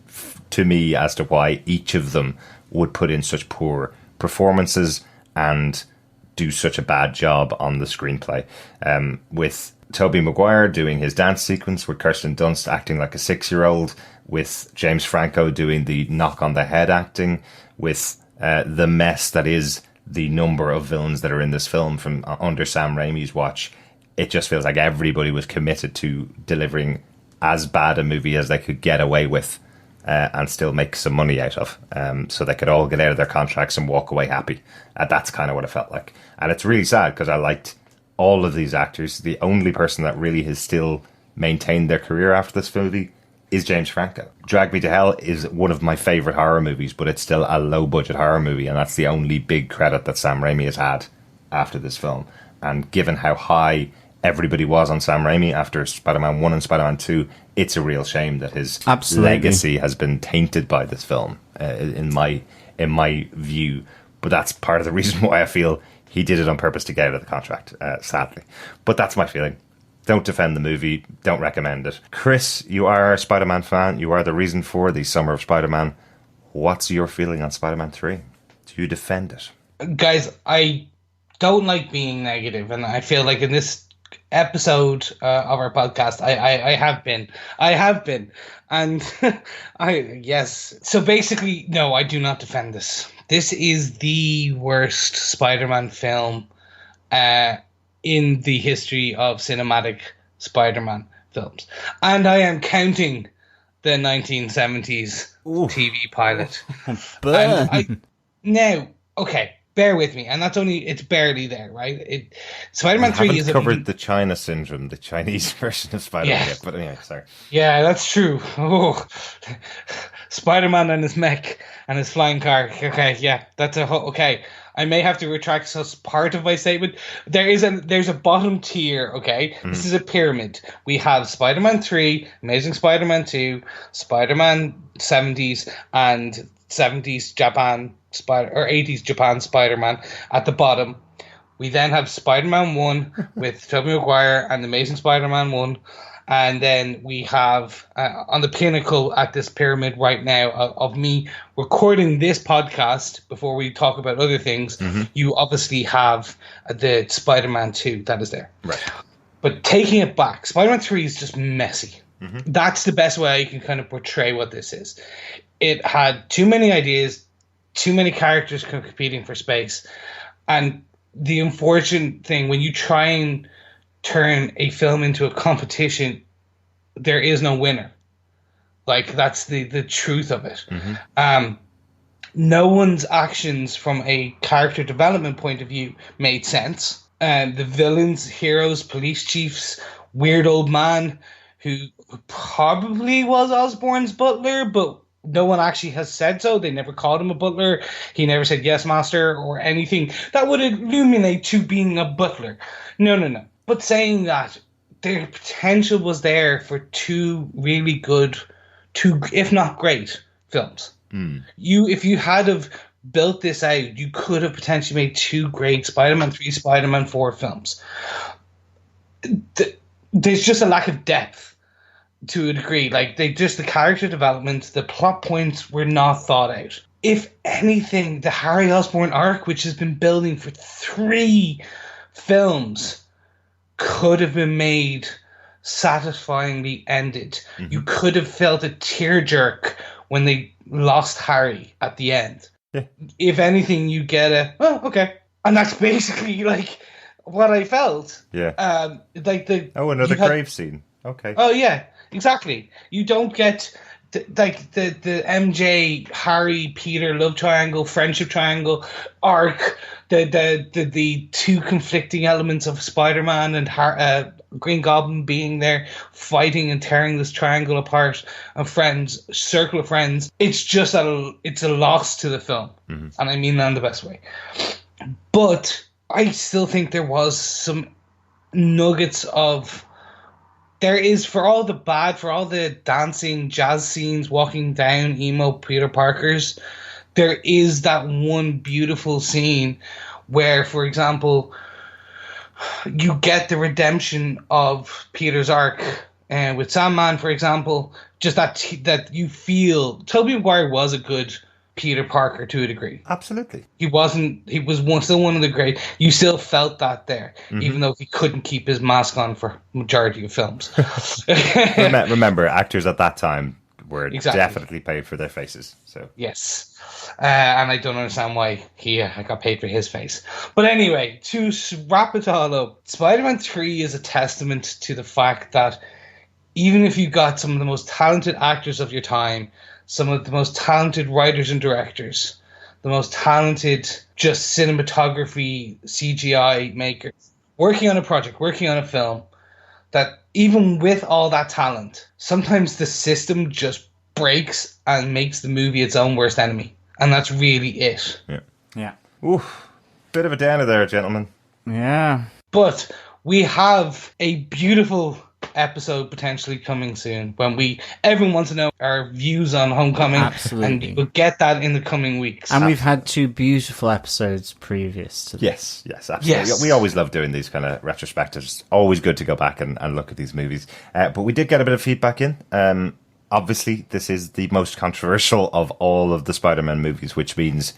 to me as to why each of them would put in such poor performances and do such a bad job on the screenplay. With Tobey Maguire doing his dance sequence, with Kirsten Dunst acting like a 6-year-old, with James Franco doing the knock on the head acting, with the mess that is the number of villains that are in this film from under Sam Raimi's watch. It just feels like everybody was committed to delivering as bad a movie as they could get away with and still make some money out of, so they could all get out of their contracts and walk away happy. That's kind of what it felt like. And it's really sad because I liked all of these actors. The only person that really has still maintained their career after this movie is James Franco. Drag Me to Hell is one of my favourite horror movies, but it's still a low-budget horror movie, and that's the only big credit that Sam Raimi has had after this film. And given how high everybody was on Sam Raimi after Spider-Man 1 and Spider-Man 2, it's a real shame that his legacy has been tainted by this film, in my view. But that's part of the reason why I feel he did it on purpose to get out of the contract, sadly. But that's my feeling. Don't defend the movie. Don't recommend it. Chris, you are a Spider-Man fan. You are the reason for the Summer of Spider-Man. What's your feeling on Spider-Man 3? Do you defend it? Guys, I don't like being negative, and I feel like in this episode of our podcast, I have been, and yes. So basically, no, I do not defend this. This is the worst Spider-Man film in the history of cinematic Spider-Man films, and I am counting the 1970s TV pilot. Now, okay. Bear with me, and it's barely there, right? Spider-Man 3 is covered the China syndrome, the Chinese version of Spider-Man. Yeah. But anyway, sorry. Yeah, that's true. Oh, Spider-Man and his mech and his flying car. Okay, yeah, that's okay. I may have to retract part of my statement. There's a bottom tier. Okay, This is a pyramid. We have Spider-Man 3, Amazing Spider-Man 2, Spider-Man 70s, and 70s Japan. 80s Japan Spider-Man at the bottom. We then have Spider-Man 1 with Tobey Maguire and Amazing Spider-Man 1, and then we have on the pinnacle at this pyramid right now of me recording this podcast before we talk about other things. You obviously have the Spider-Man 2 that is there, right? But taking it back, Spider-Man 3 is just messy. That's the best way you can kind of portray what this is. It had too many ideas, too many characters competing for space. And the unfortunate thing, when you try and turn a film into a competition, there is no winner. Like, that's the truth of it. No one's actions from a character development point of view made sense. The villains, heroes, police chiefs, weird old man who probably was Osborne's butler, but no one actually has said so. They never called him a butler. He never said yes, master, or anything that would illuminate to being a butler. No. But saying that, the potential was there for two really good, if not great, films. If you had have built this out, you could have potentially made two great Spider-Man 3, Spider-Man 4 films. There's just a lack of depth to a degree. Like, the character development, the plot points were not thought out. If anything, the Harry Osborn arc, which has been building for 3 films, could have been made satisfyingly ended. You could have felt a tearjerk when they lost Harry at the end. Yeah. If anything, you get okay. And that's basically like what I felt. Yeah. Another grave scene. Okay. Oh yeah, exactly. You don't get the MJ, Harry, Peter love triangle, friendship triangle arc. The two conflicting elements of Spider-Man and Green Goblin being there, fighting and tearing this triangle apart, and circle of friends. It's just it's a loss to the film, and I mean that in the best way. But I still think there was some nuggets of. There is, for all the dancing, jazz scenes, walking down emo Peter Parker's, there is that one beautiful scene where, for example, you get the redemption of Peter's arc. And with Sandman, for example, just that you feel Tobey Maguire was a good Peter Parker to a degree. Absolutely. He was still one of the great. You still felt that there, even though he couldn't keep his mask on for majority of films. Remember, actors at that time were definitely paid for their faces. So yes, and I don't understand why he got paid for his face. But anyway, to wrap it all up, Spider-Man 3 is a testament to the fact that even if you got some of the most talented actors of your time, some of the most talented writers and directors, the most talented just cinematography, CGI makers, working on a project, working on a film, that even with all that talent, sometimes the system just breaks and makes the movie its own worst enemy. And that's really it. Yeah. Oof. Bit of a downer there, gentlemen. Yeah. But we have a beautiful episode potentially coming soon when everyone wants to know our views on Homecoming. Absolutely. And we'll get that in the coming weeks. And we've had 2 beautiful episodes previous to this. Yes, absolutely. Yes. We always love doing these kind of retrospectives. Always good to go back and look at these movies. But we did get a bit of feedback in. Obviously, this is the most controversial of all of the Spider-Man movies, which means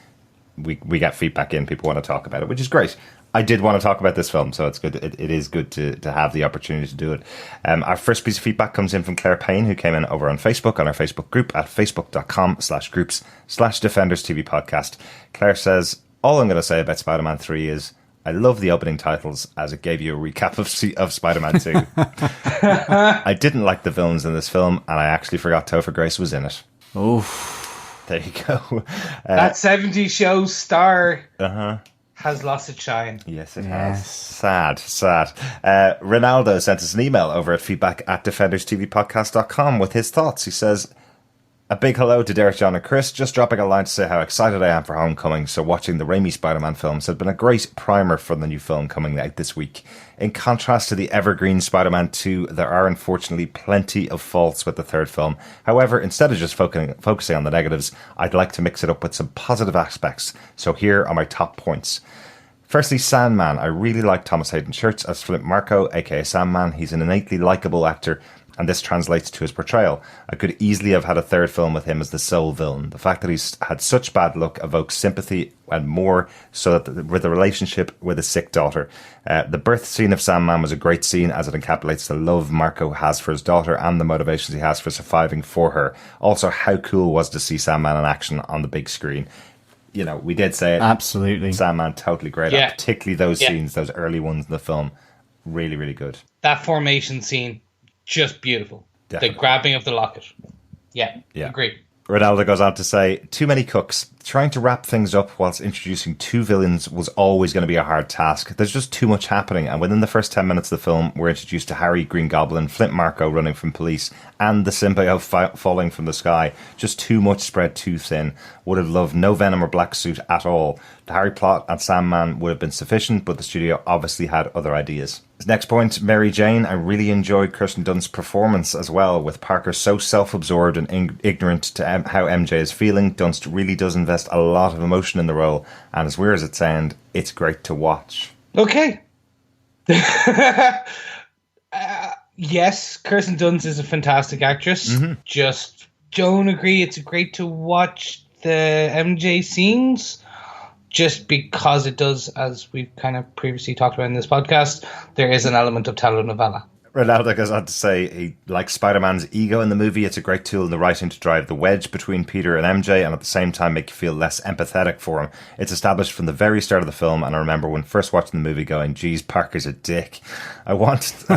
we get feedback in. People want to talk about it, which is great. I did want to talk about this film, so it's good. It is good to have the opportunity to do it. Our first piece of feedback comes in from Claire Payne, who came in over on Facebook, on our Facebook group at facebook.com/groups/Defenders TV podcast. Claire says, all I'm going to say about Spider-Man 3 is I love the opening titles as it gave you a recap of Spider-Man 2. I didn't like the villains in this film, and I actually forgot Topher Grace was in it. Oof. There you go. That 70s show star has lost its shine. Yes, it has. Sad. Ronaldo sent us an email over at feedback@defenderstvpodcast.com with his thoughts. He says, a big hello to Derek, John and Chris. Just dropping a line to say how excited I am for Homecoming. So watching the Raimi Spider-Man films has been a great primer for the new film coming out this week. In contrast to the evergreen Spider-Man 2, there are unfortunately plenty of faults with the third film. However, instead of just focusing on the negatives, I'd like to mix it up with some positive aspects. So here are my top points. Firstly, Sandman. I really like Thomas Haden Church as Flint Marko, aka Sandman. He's an innately likeable actor, and this translates to his portrayal. I could easily have had a third film with him as the sole villain. The fact that he's had such bad luck evokes sympathy and more so that with the relationship with a sick daughter. The birth scene of Sandman was a great scene as it encapsulates the love Marko has for his daughter and the motivations he has for surviving for her. Also, how cool was to see Sandman in action on the big screen. You know, we did say it. Absolutely. Sandman, totally great. Yeah. Particularly those scenes, those early ones in the film. Really, really good. That formation scene, just beautiful. Definitely. The grabbing of the locket. Yeah. Agree. Ronaldo goes on to say, too many cooks. Trying to wrap things up whilst introducing two villains was always going to be a hard task. There's just too much happening, and within the first 10 minutes of the film, we're introduced to Harry, Green Goblin, Flint Marko running from police, and the symbiote falling from the sky. Just too much spread too thin. Would have loved no Venom or Black Suit at all. The Harry plot and Sandman would have been sufficient, but the studio obviously had other ideas. Next point, Mary Jane. I really enjoyed Kirsten Dunst's performance as well, with Parker so self-absorbed and ignorant to how MJ is feeling. Dunst really does invest a lot of emotion in the role, and as weird as it sounds, it's great to watch. Okay. Yes, Kirsten Dunst is a fantastic actress. Mm-hmm. Just don't agree it's great to watch the MJ scenes. Just because it does, as we've kind of previously talked about in this podcast, there is an element of telenovela. Ronaldo goes on to say he likes Spider-Man's ego in the movie. It's a great tool in the writing to drive the wedge between Peter and MJ and at the same time make you feel less empathetic for him. It's established from the very start of the film, and I remember when first watching the movie going, geez, Parker's a dick. I wasn't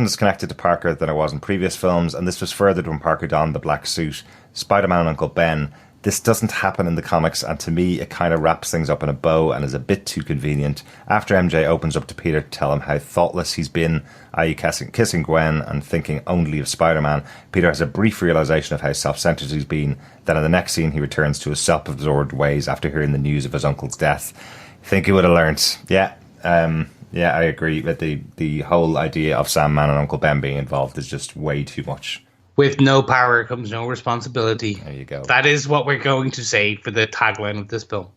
as connected to Parker than I was in previous films, and this was furthered when Parker donned the black suit. Spider-Man and Uncle Ben. This doesn't happen in the comics, and to me, it kind of wraps things up in a bow and is a bit too convenient. After MJ opens up to Peter to tell him how thoughtless he's been, i.e. kissing Gwen and thinking only of Spider-Man, Peter has a brief realisation of how self-centred he's been. Then in the next scene, he returns to his self-absorbed ways after hearing the news of his uncle's death. Think he would have learnt. Yeah, I agree that the whole idea of Sandman and Uncle Ben being involved is just way too much. With no power comes no responsibility. There you go. That is what we're going to say for the tagline of this film.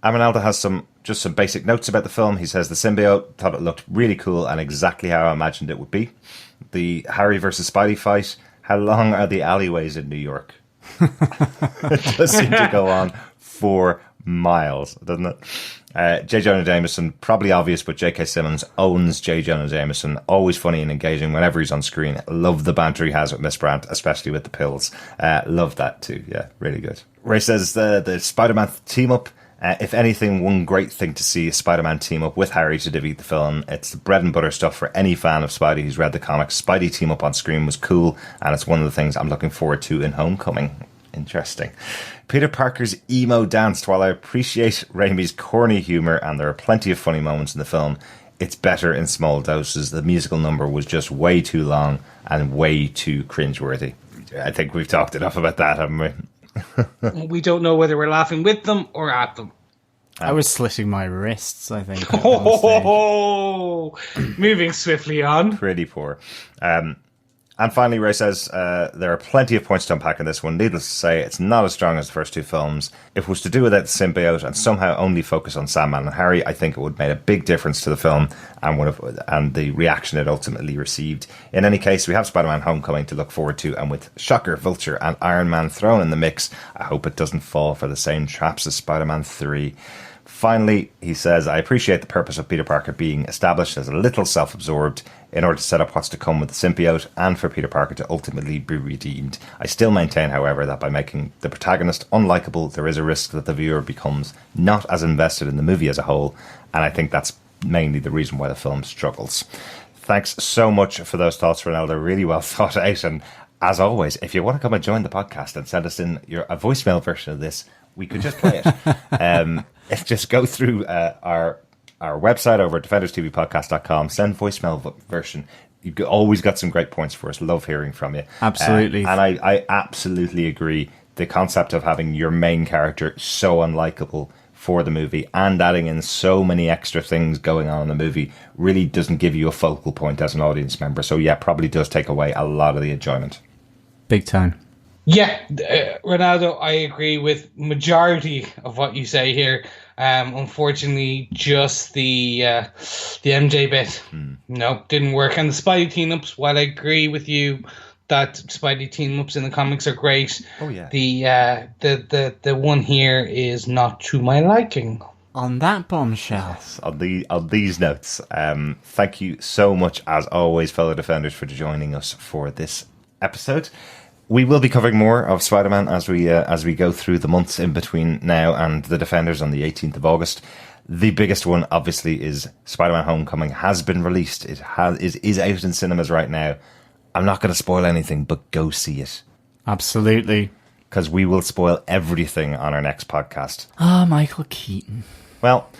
Amanaldo has some basic notes about the film. He says the symbiote thought it looked really cool and exactly how I imagined it would be. The Harry versus Spidey fight. How long are the alleyways in New York? It does seem to go on for miles, doesn't it? J. Jonah Jameson, probably obvious, but J.K. Simmons owns J. Jonah Jameson. Always funny and engaging whenever he's on screen. Love the banter he has with Miss Brandt, especially with the pills. Love that too. Yeah, really good. Ray says the Spider-Man team up. If anything, one great thing to see is Spider-Man team up with Harry to defeat the film. It's the bread and butter stuff for any fan of Spidey who's read the comics. Spidey team up on screen was cool, and it's one of the things I'm looking forward to in Homecoming. Interesting. Peter Parker's emo dance. While I appreciate Raimi's corny humour and there are plenty of funny moments in the film, it's better in small doses. The musical number was just way too long and way too cringeworthy. I think we've talked enough about that, haven't we? We don't know whether we're laughing with them or at them. I was slitting my wrists, I think. Moving swiftly on. Pretty poor. And finally, Ray says, there are plenty of points to unpack in this one. Needless to say, it's not as strong as the first two films. If it was to do without the symbiote and somehow only focus on Sandman and Harry, I think it would have made a big difference to the film and the reaction it ultimately received. In any case, we have Spider-Man Homecoming to look forward to, and with Shocker, Vulture and Iron Man thrown in the mix, I hope it doesn't fall for the same traps as Spider-Man 3. Finally, he says, I appreciate the purpose of Peter Parker being established as a little self-absorbed in order to set up what's to come with the symbiote and for Peter Parker to ultimately be redeemed. I still maintain, however, that by making the protagonist unlikable, there is a risk that the viewer becomes not as invested in the movie as a whole, and I think that's mainly the reason why the film struggles. Thanks so much for those thoughts, Ronaldo. Really well thought out, and as always, if you want to come and join the podcast and send us in a voicemail version of this, we could just play it. Just go through our website over at defenderstvpodcast.com, send voicemail version. You've always got some great points for us. Love hearing from you. Absolutely. And I absolutely agree. The concept of having your main character so unlikable for the movie and adding in so many extra things going on in the movie really doesn't give you a focal point as an audience member. So yeah, probably does take away a lot of the enjoyment. Big time. Yeah, Ronaldo, I agree with majority of what you say here. Unfortunately, just the MJ bit, no, didn't work. And the Spidey team-ups, while I agree with you that Spidey team-ups in the comics are great, the one here is not to my liking. On that bombshell. On these notes, thank you so much, as always, fellow Defenders, for joining us for this episode. We will be covering more of Spider-Man as we go through the months in between now and the Defenders on the 18th of August. The biggest one, obviously, is Spider-Man Homecoming has been released. It is out in cinemas right now. I'm not going to spoil anything, but go see it. Absolutely. Because we will spoil everything on our next podcast. Michael Keaton. Well,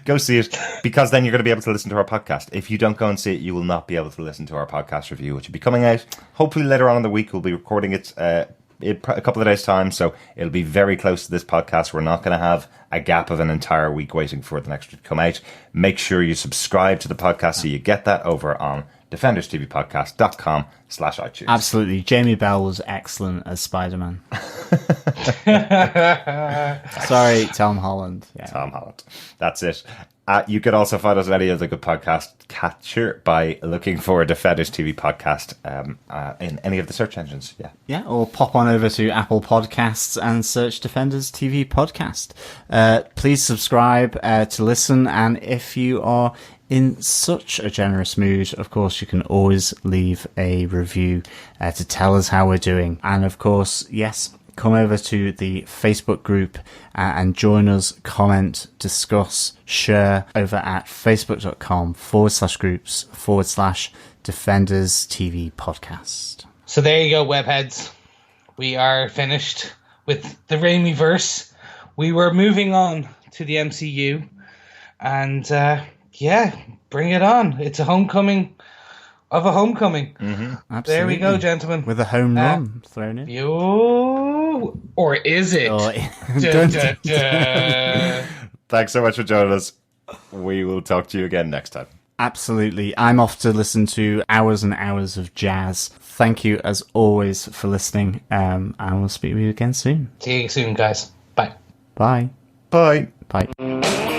go see it, because then you're going to be able to listen to our podcast. If you don't go and see it, you will not be able to listen to our podcast review, which will be coming out hopefully later on in the week. We'll be recording it in a couple of days' time, so it'll be very close to this podcast. We're not going to have a gap of an entire week waiting for the next to come out. Make sure you subscribe to the podcast so you get that over on defenderstvpodcast.com/iTunes. Absolutely. Jamie Bell was excellent as Spider-Man. Sorry, Tom Holland. Yeah. Tom Holland. That's it. You could also find us on any other good podcast catcher by looking for Defenders TV Podcast in any of the search engines. Yeah, or pop on over to Apple Podcasts and search Defenders TV Podcast. Please subscribe to listen, and if you are in such a generous mood, of course, you can always leave a review to tell us how we're doing. And of course, yes, come over to the Facebook group and join us, comment, discuss, share over at facebook.com/groups/Defenders TV Podcast. So there you go, webheads. We are finished with the Raimi verse. We were moving on to the MCU, and bring it on. It's a homecoming of a homecoming. Mm-hmm. There we go, gentlemen. With a home run thrown in. Or is it? Thanks so much for joining us. We will talk to you again next time. Absolutely. I'm off to listen to hours and hours of jazz. Thank you, as always, for listening. And we'll speak with you again soon. See you soon, guys. Bye. Bye. Bye. Bye.